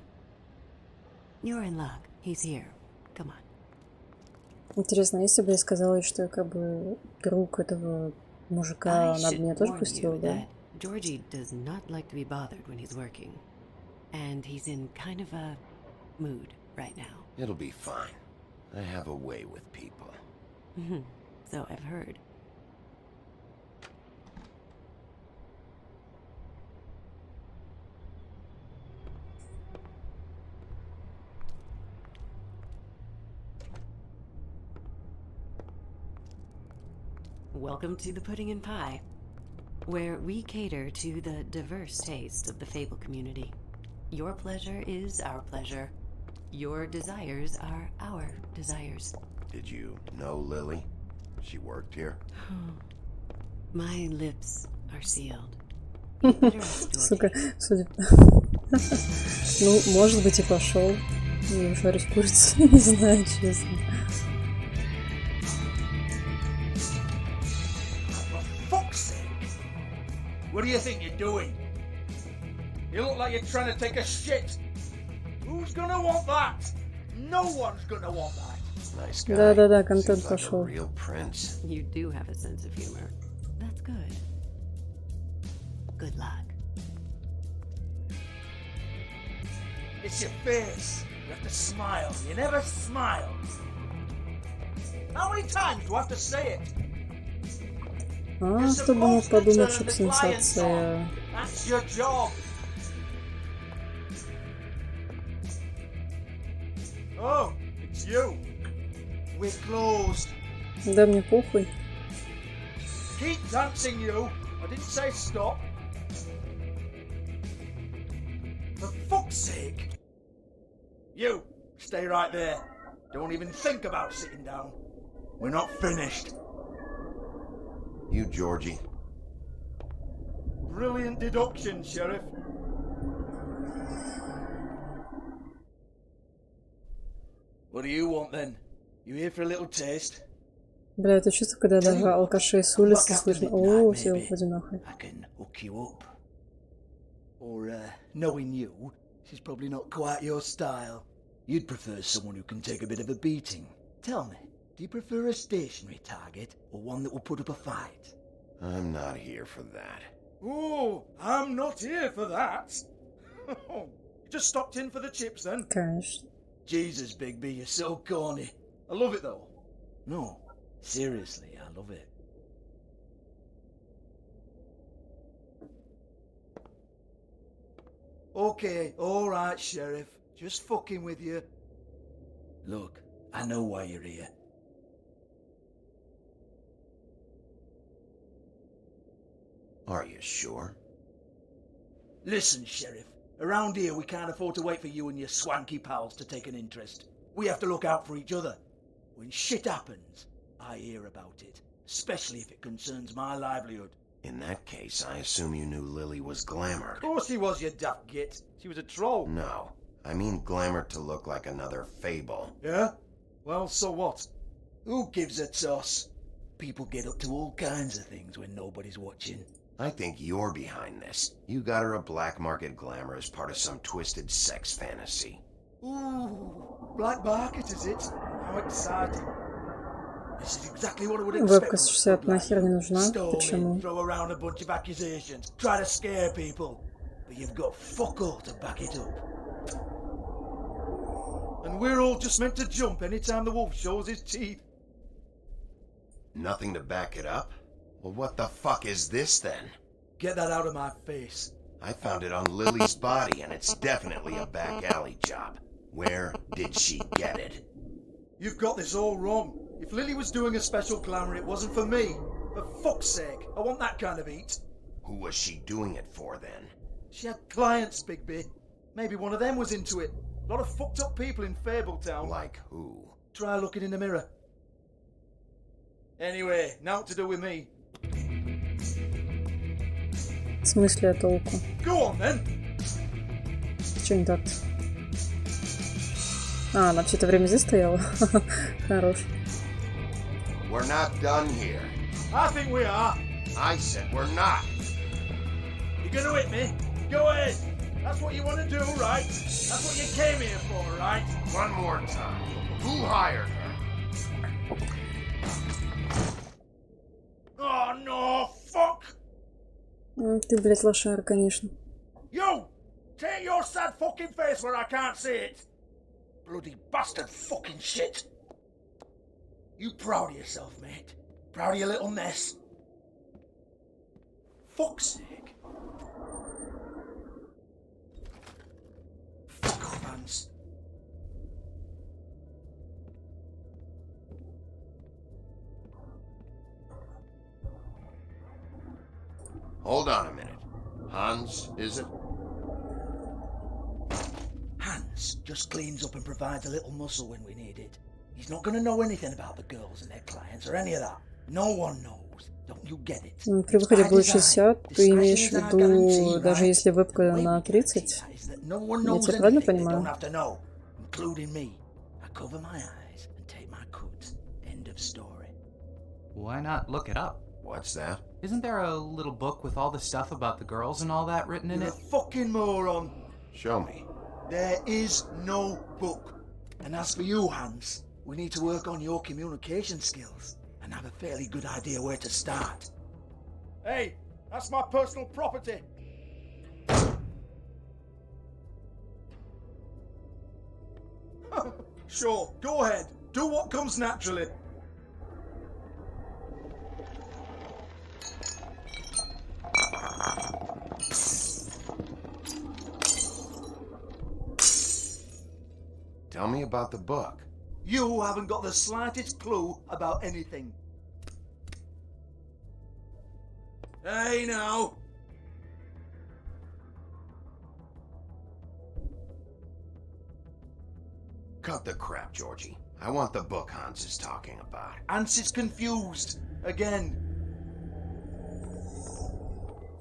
You're in luck. He's here. Come on. Интересно, если бы я сказала, что я как бы друг этого мужика, она бы меня тоже пустила, да? Georgie does not like to be bothered when he's working. And he's in kind of a mood right now. It'll be fine. I have a way with people. So I've heard. Welcome to the Pudding and Pie, where we cater to the diverse tastes of the Fable community. Your pleasure is our pleasure. Your desires are our desires. Did you know Lily? She worked here? My lips are sealed. Сука, судя... Ну, может быть, и пошел. Не жарить курицу, не знаю, честно. Fuck's sake! What do you think you're doing? You look like you're trying to take a shit. Who's gonna want that? No one's gonna want that. Nice guy. Да-да-да, контент Seems like a пошел. real prince. You do have a sense of humor. That's good. Good luck. It's your face. You have to smile. You never smile. How many times do I have to say it? А, кто бы мог подумать, что сенсация. That's your job. Oh, it's you. We're closed. Да мне похуй. Keep dancing, you. I didn't say stop. For fuck's sake. You, stay right there. Don't even think about sitting down. We're not finished. You, Georgie. Brilliant deduction, Sheriff. What do you want then? You here for a little taste? Бля, это чувство, когда даже алкашей с улицы слышно. О, все, уходи нахуй. I can hook you up. Or, knowing you, she's probably not quite your style. You'd prefer someone who can take a bit of a beating. Tell me, do you prefer a stationary target or one that will put up a fight? I'm not here for that. Oh, I'm not here for that. You just stopped in for the chips then? Конечно. Jesus, Bigby, you're so corny. I love it though. No, seriously, I love it. Okay, alright, Sheriff. Just fucking with you. Look, I know why you're here. Are you sure? Listen, Sheriff. Around here, we can't afford to wait for you and your swanky pals to take an interest. We have to look out for each other. When shit happens, I hear about it. Especially if it concerns my livelihood. In that case, I assume you knew Lily was glamored. Of course she was, you daft git. She was a troll. No, I mean glamored to look like another fable. Yeah? Well, so what? Who gives a toss? People get up to all kinds of things when nobody's watching. I think you're behind this. You got her a black market glamour as part of some twisted sex fantasy. Ooh, black market is it? How exciting. This is exactly what I would expect. Вебка 60 нахер не нужна. Почему? Throw around a bunch of accusations, try to scare people, but you've got fuck all to back it up. And we're all just meant to jump anytime the wolf shows his teeth. Nothing to back it up? Well, what the fuck is this then? Get that out of my face. I found it on Lily's body, and it's definitely a back alley job. Where did she get it? You've got this all wrong. If Lily was doing a special glamour, it wasn't for me. For fuck's sake, I want that kind of eat. Who was she doing it for then? She had clients, Bigby. Maybe one of them was into it. A lot of fucked up people in Fabletown. Like who? Try looking in the mirror. Anyway, now what to do with me. В смысле толку? Go on then. Че не так? А, она все это время здесь стояла? Хорош. We're not done here. I think we are. I said we're not. You're gonna hit me? Go ahead. That's what you want to do, right? That's what you came here for, right? One more time. Who hired her? Oh no, fuck! Ты, блядь, лошара, конечно. You! Take your sad fucking face where I can't see it! Bloody bastard fucking shit! You proud of yourself, mate? Proud of your little mess? Fuck's sake. Fuck off, Hans. Hold on a minute. Hans, is it? Hans just cleans up and provides a little muscle when we need it. He's not gonna know anything about the girls and their clients or any of that. No one knows. Don't you get it? При выходе будет 60, ты имеешь в виду, даже если вебка на 30? Я тебя правильно понимаю? including me. I cover my eyes and take my cut. End of story. Why not look it up? What's that? Isn't there a little book with all the stuff about the girls and all that written in You're it? a fucking moron. Show me. There is no book. And as for you, Hans, we need to work on your communication skills and have a fairly good idea where to start. Hey, that's my personal property. Sure, go ahead. Do what comes naturally. Tell me about the book. You haven't got the slightest clue about anything. Hey, now. Cut the crap, Georgie. I want the book Hans is talking about. Hans is confused. Again.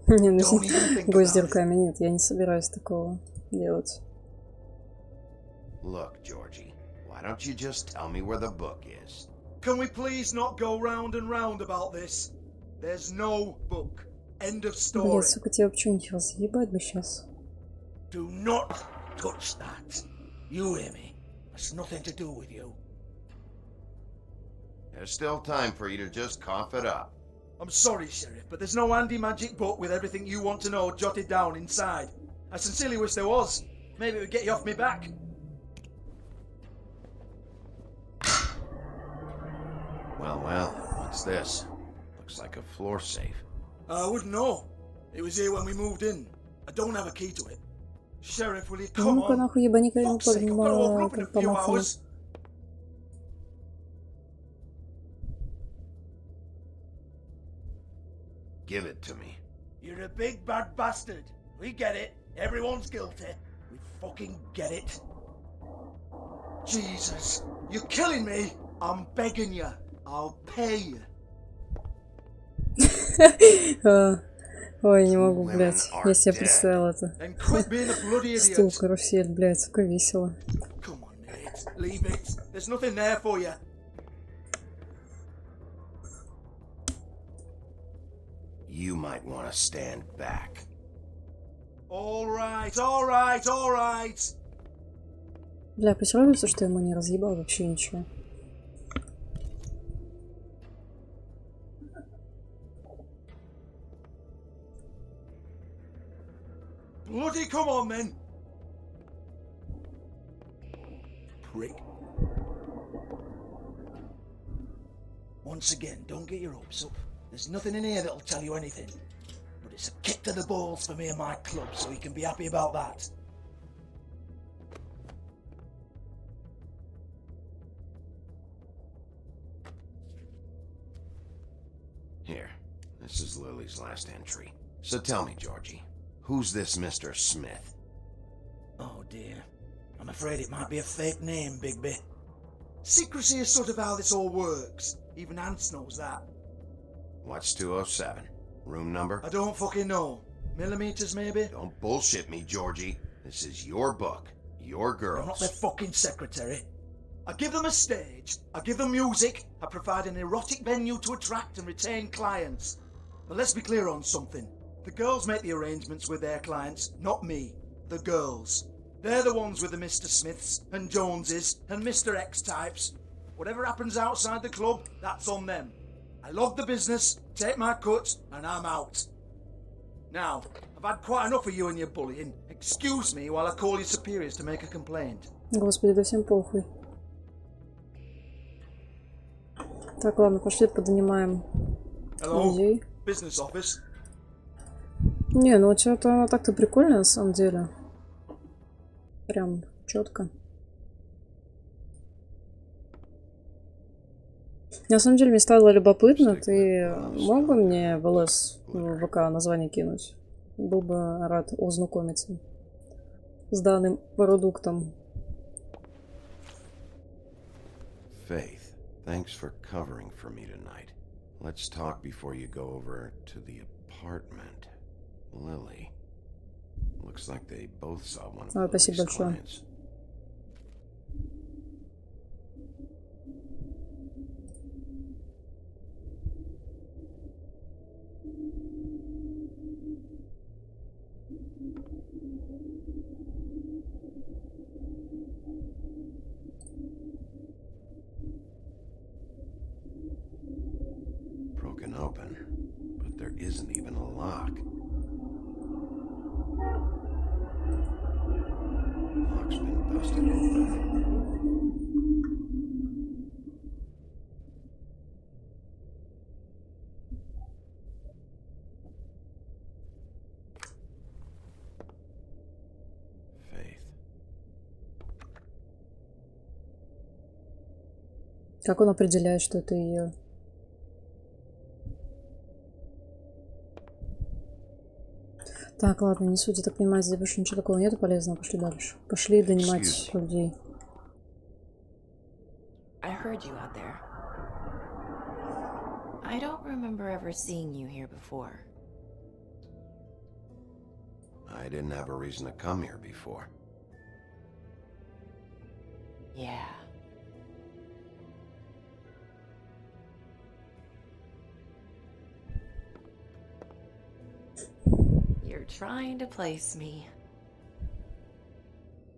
Не, ну бой с дырками нет, я не собираюсь такого делать. Look, Georgie, why don't you just tell me where the book is? Can we please not go round and round about this? There's no book. End of story. Блядь, сука, тебя почему-нибудь разъебать бы сейчас. Do not touch that. You hear me? It's nothing to do with you. There's still time for you to just cough it up. I'm sorry, Sheriff, but there's no handy magic book with everything you want to know jotted down inside. I sincerely wish there was. Maybe it would get you off me back. Well, what's this? Looks like a floor safe. I wouldn't know. It was here when we moved in. I don't have a key to it. Sheriff, will you come Ну-ка on? нахуй ебани-ка ему Fuck's sake, I've got to open up in a few помахну. hours. Give it to me. You're a big bad bastard. We get it. Everyone's guilty. We fucking get it. Jesus, you're killing me. I'm begging you. I'll pay you. Ой, не могу, блядь. Я себе представила это. Стул, карусель, блядь, сука, весело. Come on, mate. Leave it. There's nothing there for you. You might want to stand back. All right, all right, all right. Бля, порадуется, что я ему не разъебал вообще ничего. Bloody come on, then. Prick. Once again, don't get your hopes up. There's nothing in here that'll tell you anything. But it's a kick to the balls for me and my club, so you can be happy about that. Here, this is Lily's last entry. So tell me, Georgie, who's this Mr. Smith? Oh dear. I'm afraid it might be a fake name, Bigby. Secrecy is sort of how this all works. Even Hans knows that. What's 207? Room number? I don't fucking know. Millimeters, maybe? Don't bullshit me, Georgie. This is your book. Your girls. I'm not their fucking secretary. I give them a stage, I give them music, I provide an erotic venue to attract and retain clients. But let's be clear on something. The girls make the arrangements with their clients, not me. The girls. They're the ones with the Mr. Smiths and Joneses and Mr. X types. Whatever happens outside the club, that's on them. I log the business, take my cut, and I'm out. Now, I've had quite enough of you and your bullying. Excuse me while I call your superiors to make a complaint. Господи, да всем похуй. Так, ладно, пошли поднимаем людей. Business office. Не, ну что-то она так-то прикольная на самом деле. Прям четко. На самом деле мне стало любопытно. Ты мог бы мне в ЛС в ВК название кинуть? Был бы рад ознакомиться с данным продуктом. Faith, thanks for covering for me tonight. Let's talk before you go over to the apartment. Lily. Looks like they both saw one of the Спасибо большое. clients. open, but there isn't even a lock. Lock's been busted open. Как он определяет, что это ее? Так, ладно, не суть, я так понимаю, здесь больше ничего такого нету полезного. Пошли дальше. Пошли донимать людей. I heard you out there. I don't remember ever seeing you here before. I didn't have a reason to come here before. Yeah. You're trying to place me.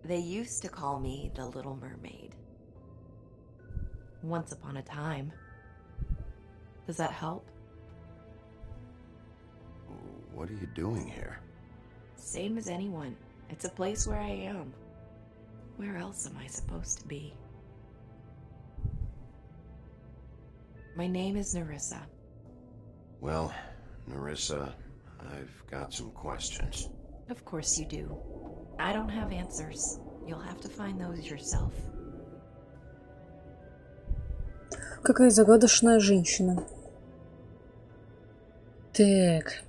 They used to call me the Little Mermaid. Once upon a time. Does that help? What are you doing here? Same as anyone. It's a place where I am. Where else am I supposed to be? My name is Nerissa. Well, Nerissa, I've got some questions. Of course you do. I don't have answers. You'll have to find those yourself. Какая загадочная женщина. Так.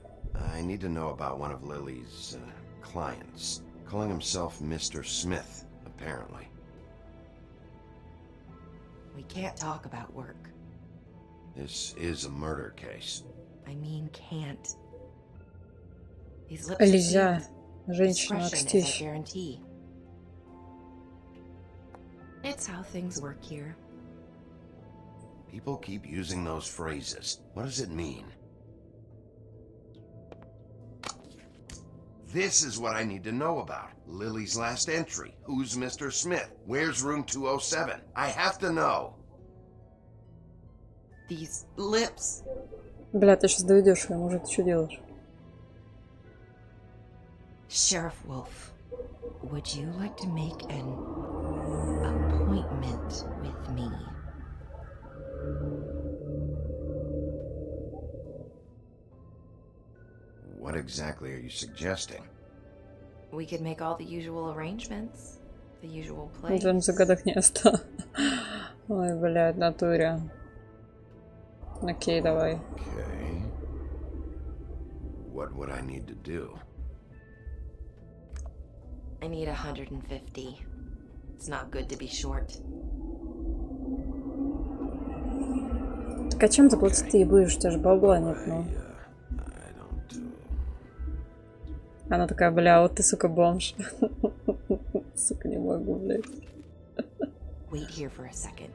I need to know about one of Lily's clients, calling himself Mr. Smith, apparently. We can't talk about work. This is a murder case. I mean can't. These lips Нельзя. are Женщина, discretion is окстись. a guarantee. It's how things work here. People keep using those phrases. What does it mean? This is what I need to know about. Lily's last entry. Who's Mr. Smith? Where's room 207? I have to know. These lips. Бля, ты сейчас доведешь ее, может, ты что делаешь? Sheriff Wolf, would you like to make an appointment with me? What exactly are you suggesting? We could make all the usual arrangements. The usual place. Там загадок не осталось. Ой, блядь, в натуре. Окей, давай. Okay. What would I need to do? I need 150. It's not good to be short. Так а чем заплатить ты ей будешь? У тебя же бабла нет, ну. Она такая, бля, вот ты, сука, бомж. Сука, не могу, блядь. Wait here for a second.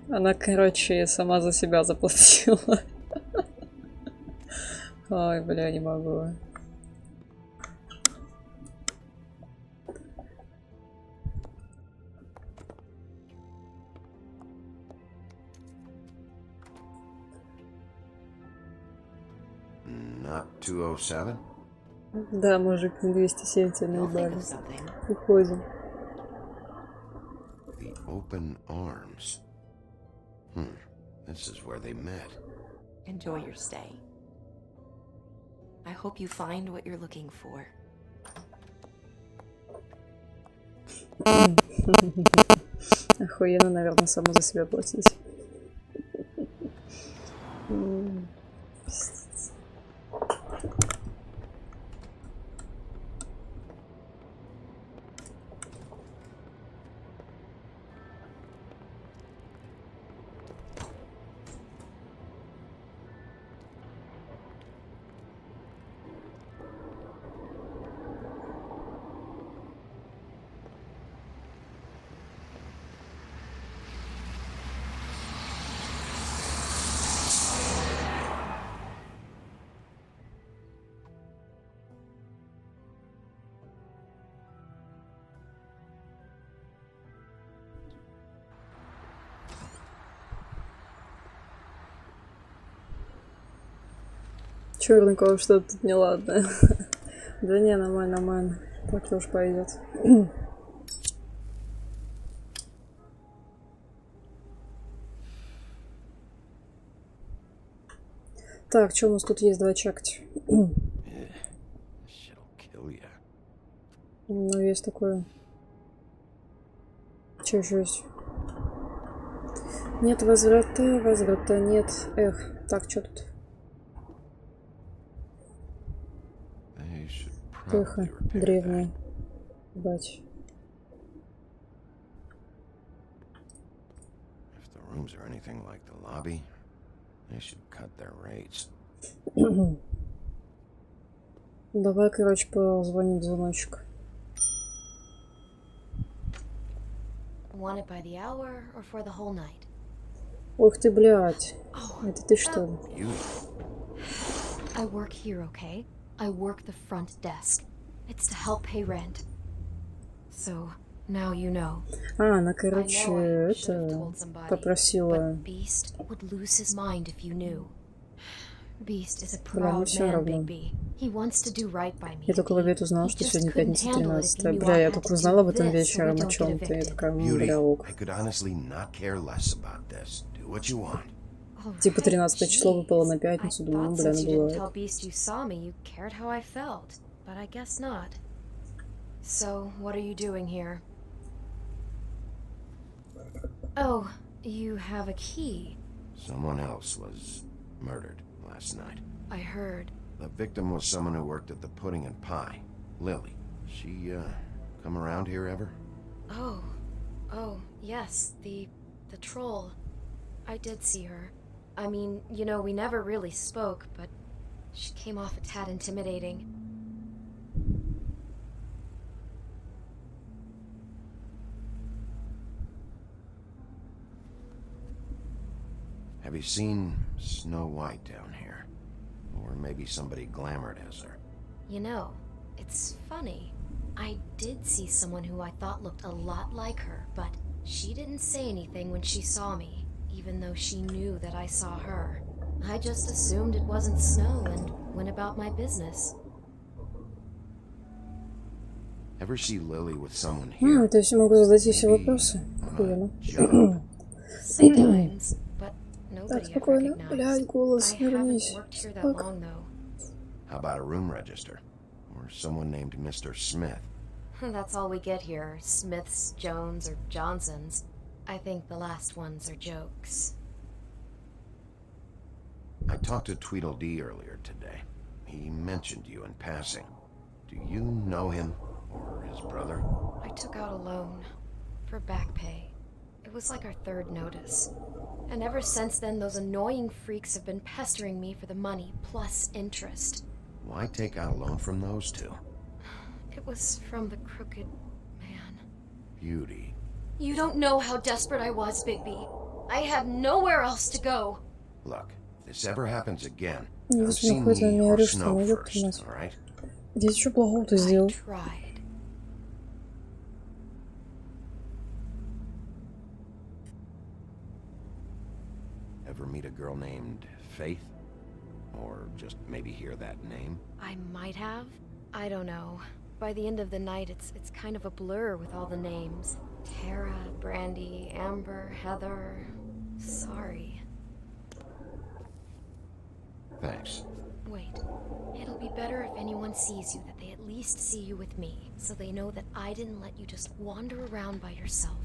Она, короче, сама за себя заплатила. Ой, бля, не могу. Not 207? Да, мужик, на 207 тебя наебали. Уходим. The open arms. This is where they met. Enjoy your stay. I hope you find what you're looking for. Охуенно, наверное, саму за себя платить. черненького что-то тут неладное. Да не, нормально, нормально. Так тоже пойдет. Так, что у нас тут есть? Давай чекать. Ну, есть такое. Че еще есть? Нет возврата, возврата нет. Эх, так, что тут? Тихо, древнее. Бать. Rooms are anything like the lobby, they should cut their rates. Давай, короче, позвонить в звоночек. Want it by the hour or for the whole night? Ух ты, блядь. Это ты что ли? I work here, okay? I work the front desk. It's to help pay rent. So, now you know. А, она, короче, это попросила. Beast would lose his mind if you knew. Beast is a Бля, ну proud все man, равно. Bigby. He wants to do right by me. Я только в обед узнала, что сегодня пятница 13. Бля, я только узнала об этом вечером о чем-то. Я такая, бля, ок. I could honestly not care less about this. Do what you want. Типа 13 число выпало на пятницу. Думаю, ну, бля, ну бывает. Tell Beast you saw me, you cared how I felt. But I guess not. So, what are you doing here? Oh, you have a key. Someone else was murdered last night. I heard. The victim was someone who worked at the Pudding and Pie. Lily. She, come around here ever? Oh, yes, the troll. I did see her. I mean, you know, we never really spoke, but she came off a tad intimidating. Have you seen Snow White down here? Or maybe somebody glamored as her? You know, it's funny. I did see someone who I thought looked a lot like her, but she didn't say anything when she saw me, even though she knew that I saw her. I just assumed it wasn't Snow and went about my business. Ever see Lily with someone here? Это я все могу задать ей все вопросы. Охуенно. Sometimes, but Так, nobody I've спокойно. recognized. Блядь, голос, I не haven't рвись. worked here that Так. long, though. How about a room register? Or someone named Mr. Smith? That's all we get here, Smiths, Jones, or Johnsons. I think the last ones are jokes. I talked to Tweedledee earlier today. He mentioned you in passing. Do you know him? Or his brother? I took out a loan for back pay. It was like our third notice. And ever since then, those annoying freaks have been pestering me for the money, plus interest. Why take out a loan from those two? It was from the crooked man. Beauty. You don't know how desperate I was, Bigby. I had nowhere else to go. Look, if this ever happens again, Ну, come если see находит, она me меня or орёшь, Snow она ёб твою first, мать. alright? Здесь что плохого ты сделал? Tried. Ever meet a girl named Faith? Or just maybe hear that name? I might have. I don't know. By the end of the night, it's kind of a blur with all the names. Tara, Brandy, Amber, Heather. Sorry. Thanks. Wait. It'll be better if anyone sees you that they at least see you with me, so they know that I didn't let you just wander around by yourself.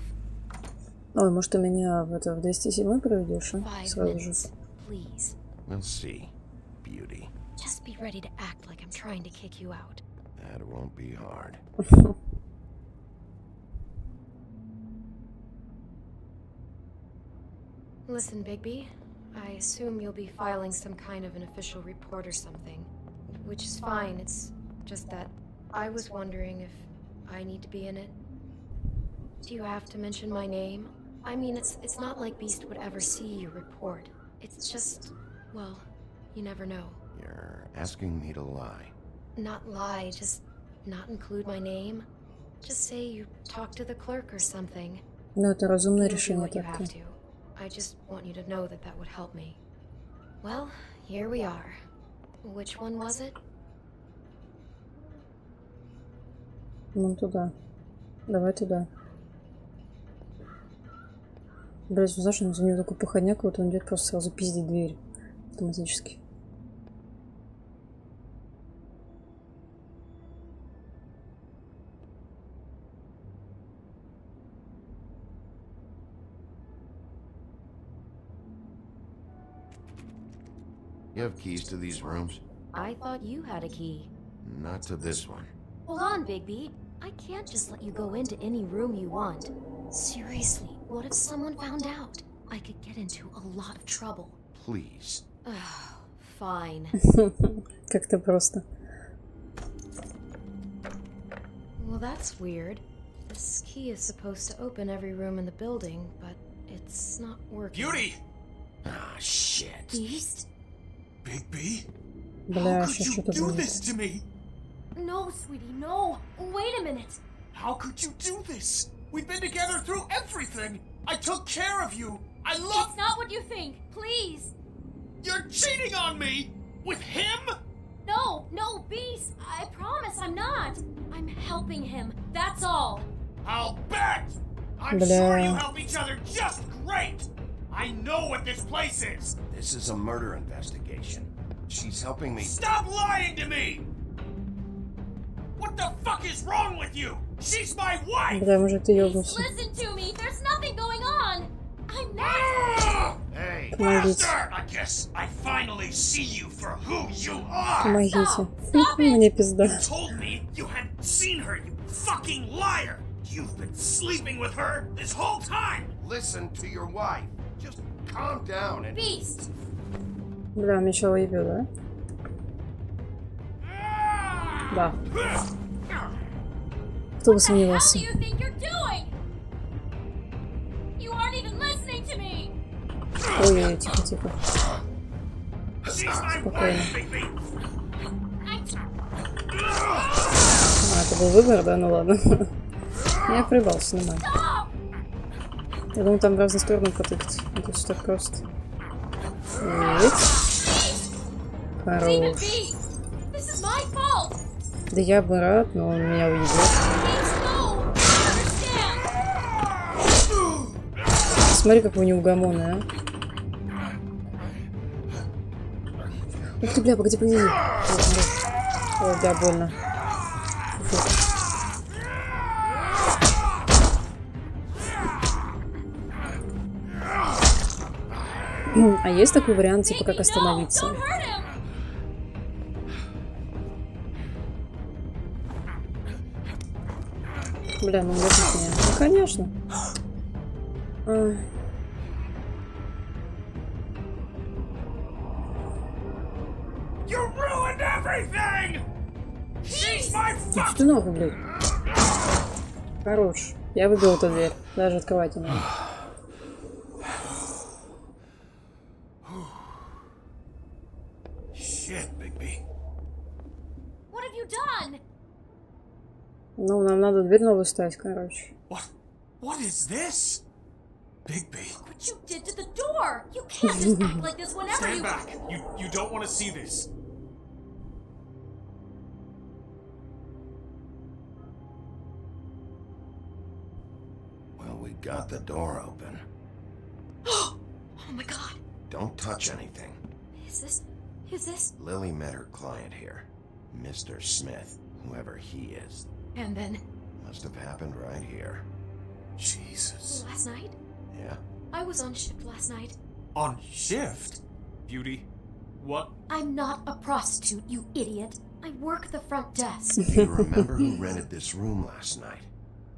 Ой, может, ты меня в 207 проведешь, а? 5 Сразу же. minutes, please. We'll see, Beauty. Just be ready to act like I'm trying to kick you out. That won't be hard. Listen, Bigby. I assume you'll be filing some kind of an official report or something. Which is fine, it's just that I was wondering if I need to be in it. Do you have to mention my name? I mean, it's not like Beast would ever see your report. It's just, well, you never know. You're asking me to lie. Not lie, just not include my name. Just say you talked to the clerk or something. Ну, это разумное You'll do решение what you так-то. have to. I just want you to know that that would help me. Well, here we are. Which one was it? Ну туда. Давай туда. Блять, ну знаешь, он за него такой походняк, вот он идет просто сразу пиздить дверь автоматически. You have keys to these rooms? I thought you had a key. Not to this one. Hold on, Bigby. I can't just let you go into any room you want. Seriously, what if someone found out? I could get into a lot of trouble. Please. Fine. Как-то просто. Well, that's weird. This key is supposed to open every room in the building, but it's not working. Beauty! Ah, shit. Beast? Bigby? Бля, How could сейчас you что-то do будет. this to me? No, sweetie, no. Wait a minute. How could you do this? We've been together through everything. I took care of you. I love. It's not what you think. Please. You're cheating on me with him? No, Beast. I promise I'm not. I'm helping him. That's all. I'll bet. I'm Blah. sure you help each other just great. I know what this place is. This is a murder investigation. She's helping me. Stop lying to me! What the fuck is wrong with you? She's my wife! Бля, мужик, ты ёбнулся. Listen to me. There's nothing going on. I'm not. Hey, Помогите. bastard! I guess I finally see you for who you are! Помогите. Мне пизда. You told me you had seen her, you fucking liar! You've been sleeping with her this whole time! Listen to your wife. Just calm down and. Beast. Бля, он меня чего уебил, да? Да. Кто бы What сомневался. do you think you're doing? You aren't even listening to me. Ой, тихо, тихо. She's my Спокойно. wife, Bigby! А, это был выбор, да? Ну ладно. Я проебался, нормально. Я думаю, там в разные стороны потыкать. Это все так просто. Хорош. This is my fault. Да я бы рад, но он меня уебет. Beast, no. Understand. Смотри, какой неугомонный, а. Ух ты, бля, погоди, погоди. Ой, бля, больно. А есть такой вариант, типа, как остановиться? Don't hurt him. Бля, ну убьет меня. Ну, конечно. You ruined everything! She's my Ну, fuck! ты нахуй, блядь. Хорош. Я выбил эту дверь. Даже открывать не надо. Shit, Bigby. What have you done? Ну, нам надо дверь новую ставить, короче. What is this? Bigby. What you did to the door? You can't just act like this whenever Stand you. back. You don't want to see this. Well, we got the door open. Oh my god. Don't touch anything. Is this? Lily met her client here. Mr. Smith, whoever he is. And then Must have happened right here. Jesus. last night? Yeah? I was on shift last night. On shift? Beauty. What? I'm not a prostitute, you idiot. I work the front desk. Do you remember who rented this room last night?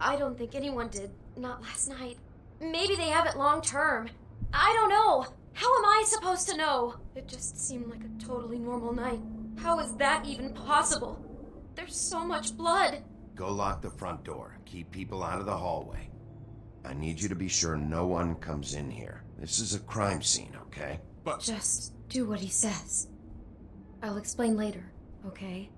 I don't think anyone did. Not last night. Maybe they have it long term. I don't know. How am I supposed to know? It just seemed like a totally normal night. How is that even possible? There's so much blood. Go lock the front door. Keep people out of the hallway. I need you to be sure no one comes in here. This is a crime scene, okay? But Just do what he says. I'll explain later, okay?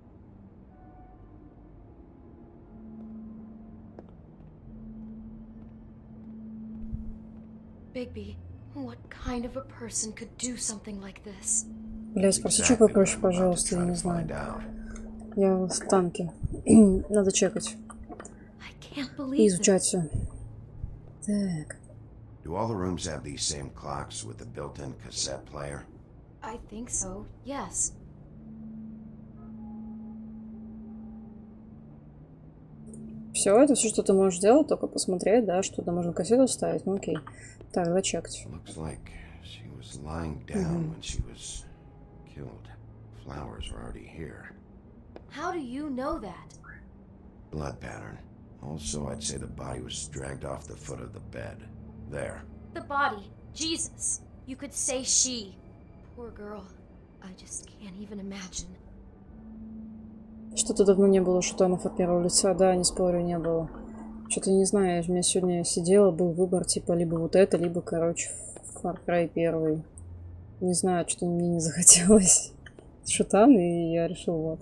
Bigby, what kind of a person could do something like this? Блять, спроси, что попроще, пожалуйста, я не знаю. Я в танке. Надо чекать. И изучать все. Так. Do all the rooms have these same clocks with the built-in cassette player? I think so, yes. Все, это все, что ты можешь делать, только посмотреть, да, что-то можно кассету вставить, ну окей. Так, давай чекать. Looks like she was lying down when she was killed. Flowers were already here. How do you know that? Blood pattern. Also, I'd say the body was dragged off the foot of the bed. There. The body. Jesus. You could say she. Poor girl. I just can't even imagine. Что-то давно не было шутанов от первого лица, да, не спорю, не было. Что-то не знаю, у меня сегодня сидела, был выбор, типа, либо вот это, либо, короче, Far Cry 1. Не знаю, что мне не захотелось шутан, и я решил, вот.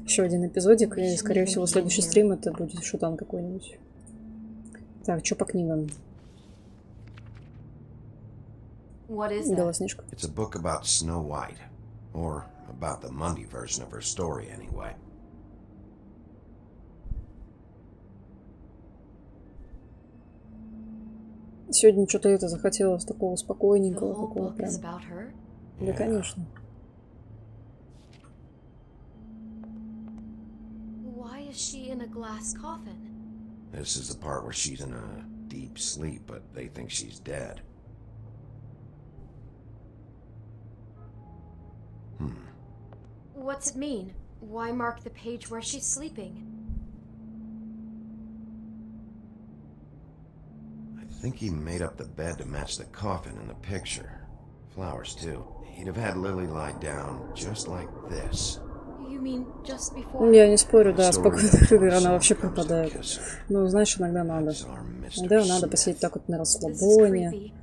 Еще один эпизодик, и, скорее всего, следующий стрим это будет шутан какой-нибудь. Так, что по книгам? Белоснежка. It's a book about Snow White. Or about the Mundy version of her story, anyway. Сегодня что-то это захотелось такого спокойненького, такого прям. Да, конечно. Why is she in a glass coffin? This is the part where she's in a deep sleep, but they think she's dead. What's it mean? Why mark the page where she's sleeping? I think he made up the bed to match the coffin in the picture. Flowers, too. He'd have had Lily lie down just like this. You mean just before? Я не спорю, да, спокойных игр она вообще пропадает. Ну, знаешь, иногда надо. Иногда надо посидеть так вот на расслабоне.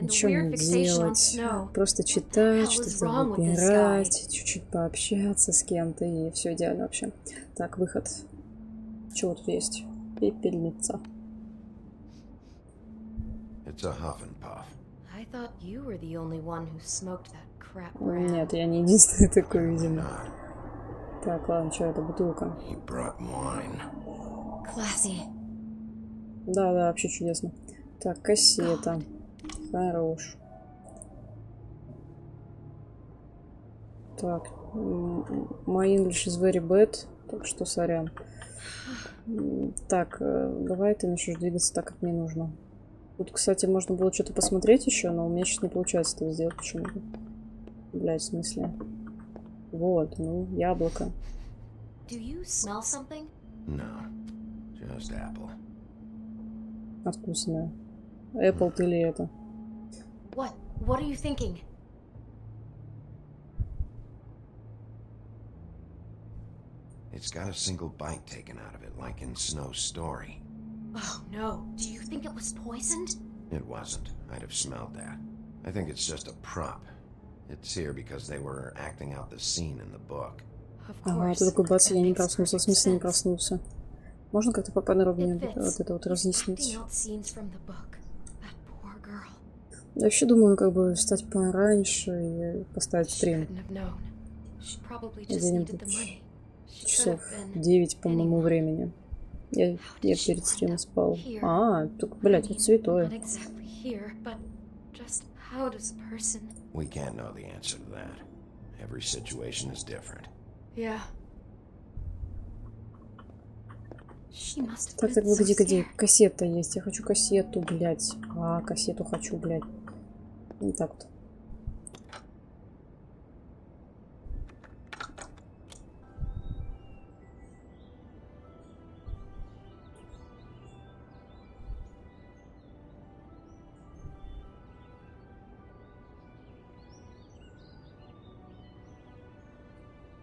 Ничего не делать. Просто читать, что-то выбирать, чуть-чуть пообщаться с кем-то, и все идеально вообще. Так, выход. Чего тут есть? Пепельница. Нет, я не единственный такой, видимо. Так, ладно, что это? Бутылка. Да, вообще чудесно. Так, кассета. Хорош. Так, my English is very bad, так что сорян. Так, давай ты начнешь двигаться так, как мне нужно. Тут, кстати, можно было что-то посмотреть еще, но у меня сейчас не получается этого сделать почему-то. Блядь, в смысле? Вот, ну, яблоко. Do you smell something? No, just apple. Вкусное. Apple ты ли это? What? What are you thinking? It's got a single bite taken out of it, like in Snow's story. Oh no, do you think it was poisoned? It wasn't. I'd have smelled that. I think it's just a prop. It's here because they were acting out the scene in the book. Ага, ты такой бац, я не проснулся, в смысле не проснулся. Можно как-то поподробнее вот это вот разъяснить? Я вообще думаю, как бы встать пораньше и поставить стрим. Где-нибудь часов 9 по моему времени. Я перед стримом спал. А, так, блядь, это святое. We can't know the answer to that. Every situation is different. Yeah. Так, погоди, кассета есть. Я хочу кассету, блядь. А, кассету хочу, блядь. Не так вот.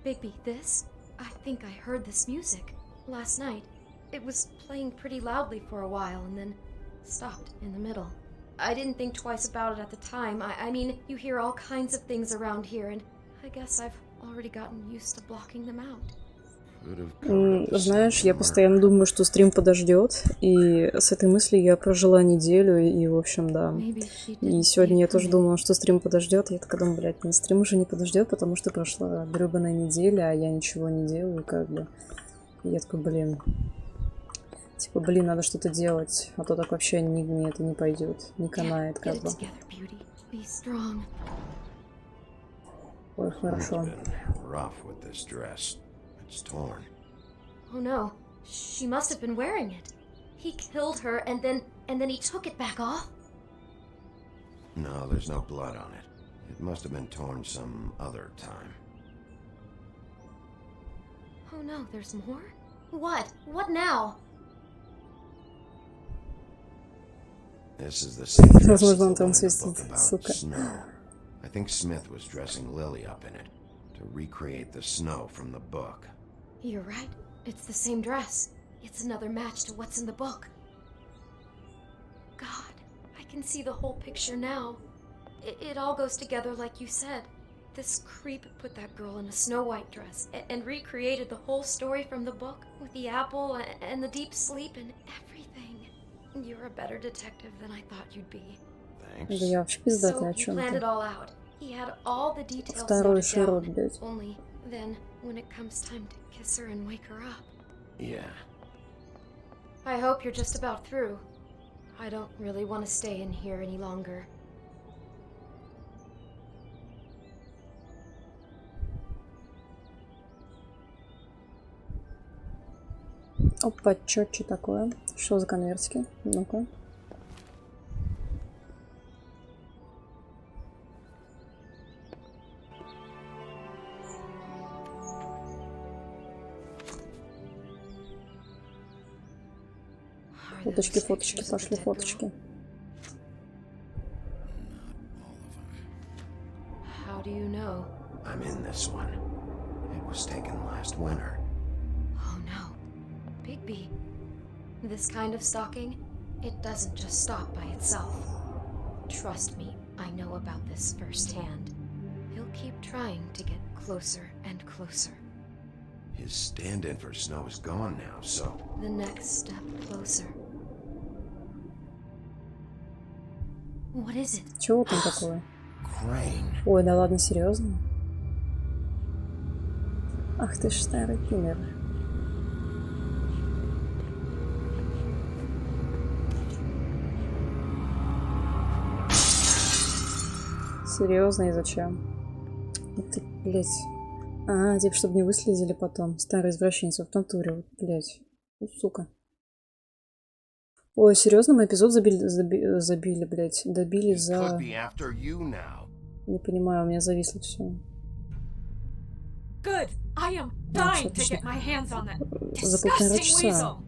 Bigby, this? I think I heard this music last night. It was playing pretty loudly for a while and then stopped in the middle. I didn't think twice about it at the time. I mean, you hear all kinds of things around here, and I guess I've already gotten used to blocking them out. Знаешь, я постоянно думаю, что стрим подождет, и с этой мыслью я прожила неделю, и в общем, да. И сегодня я тоже думала, что стрим подождет, я такая думаю, блядь, стрим уже не подождет, потому что прошла гребаная неделя, а я ничего не делаю, как бы. И я такой, блин. Типа, блин, надо что-то делать, а то так вообще мне это не пойдет, не канает, как бы. Ой, хорошо. Oh no, she must have been wearing it. He killed her and then he took it back off? No, there's no blood on it. It must have been torn some other time. Oh no, there's more? What? What now? This is the same dress as Возможно, он the one in the трансвестит, book about сука. snow. I think Smith was dressing Lily up in it to recreate the snow from the book. You're right. It's the same dress. It's another match to what's in the book. God, I can see the whole picture now. It all goes together like you said. This creep put that girl in a Snow White dress and recreated the whole story from the book with the apple and the deep sleep and everything. You're a better detective than I thought you'd be. Thanks. Да я вообще пиздатый, о He чем planned it ты? all out. He had all the details Второй noted широт, down. блядь. Only then, when it comes time to kiss her and wake her up. Yeah. I hope you're just about through. I don't really want to stay in here any longer. Опа, чё такое? Что за конвертики? Ну-ка. Фоточки, фоточки, пошли фоточки. How do you know? I'm in this one. It was taken last winter. Oh no. Bigby. This kind of stalking, it doesn't just stop by itself. Trust me, I know about this firsthand. He'll keep trying to get closer and closer. His stand-in for Snow is gone now, so... The next step closer. What is it? Чего там такое? Crane. Ой, да ладно, серьезно? Ах ты ж старый пинер. Серьезно, и зачем? Это, блядь. А, типа, чтобы не выследили потом. Старый извращенец в натуре, вот, блядь. Ну, сука. Ой, серьезно, мы эпизод забили, блядь. Добили за... Не понимаю, у меня зависло все. Good. I am dying to get my hands on that disgusting weasel.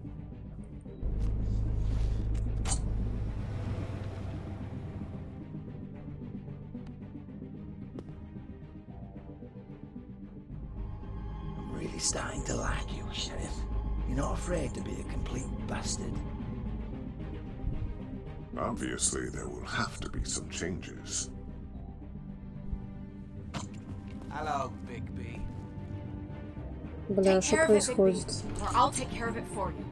I'm really starting to like you, Sheriff. You're not afraid to be a complete bastard. Obviously, there will have to be some changes. Hello, Bigby. Бля, что происходит? Or I'll take care of it for you.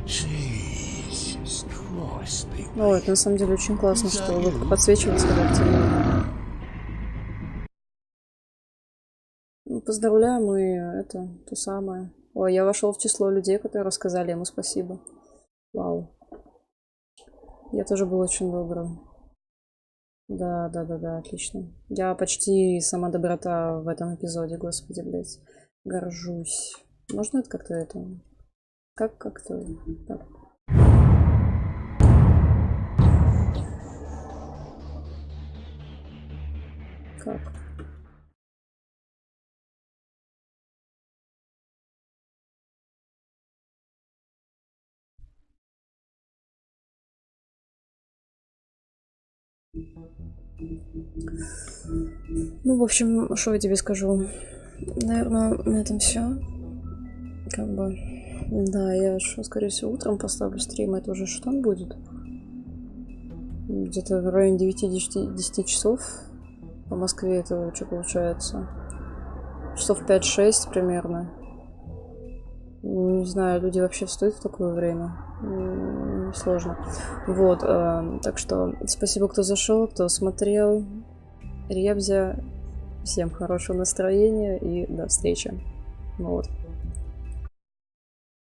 Jesus Christ, Bigby. Ну, это на самом деле очень классно, что вы подсвечиваете, когда активируете. Ну, поздравляем, и это то самое. Ой, я вошел в число людей, которые рассказали ему спасибо. Вау. Я тоже был очень добрым. Да, отлично. Я почти сама доброта в этом эпизоде, господи, блядь. Горжусь. Можно это как-то это... Как-то... Так. Как? Ну, в общем, что я тебе скажу? Наверное, на этом все. Как бы. Да, я что, скорее всего, утром поставлю стрим. Это уже что там будет? Где-то в районе 9-10 часов. По Москве это что получается? часов 5-6 примерно. Не знаю, люди вообще встают в такое время. Сложно. Вот, так что спасибо, кто зашел, кто смотрел. Ребзя. Всем хорошего настроения и до встречи. Вот.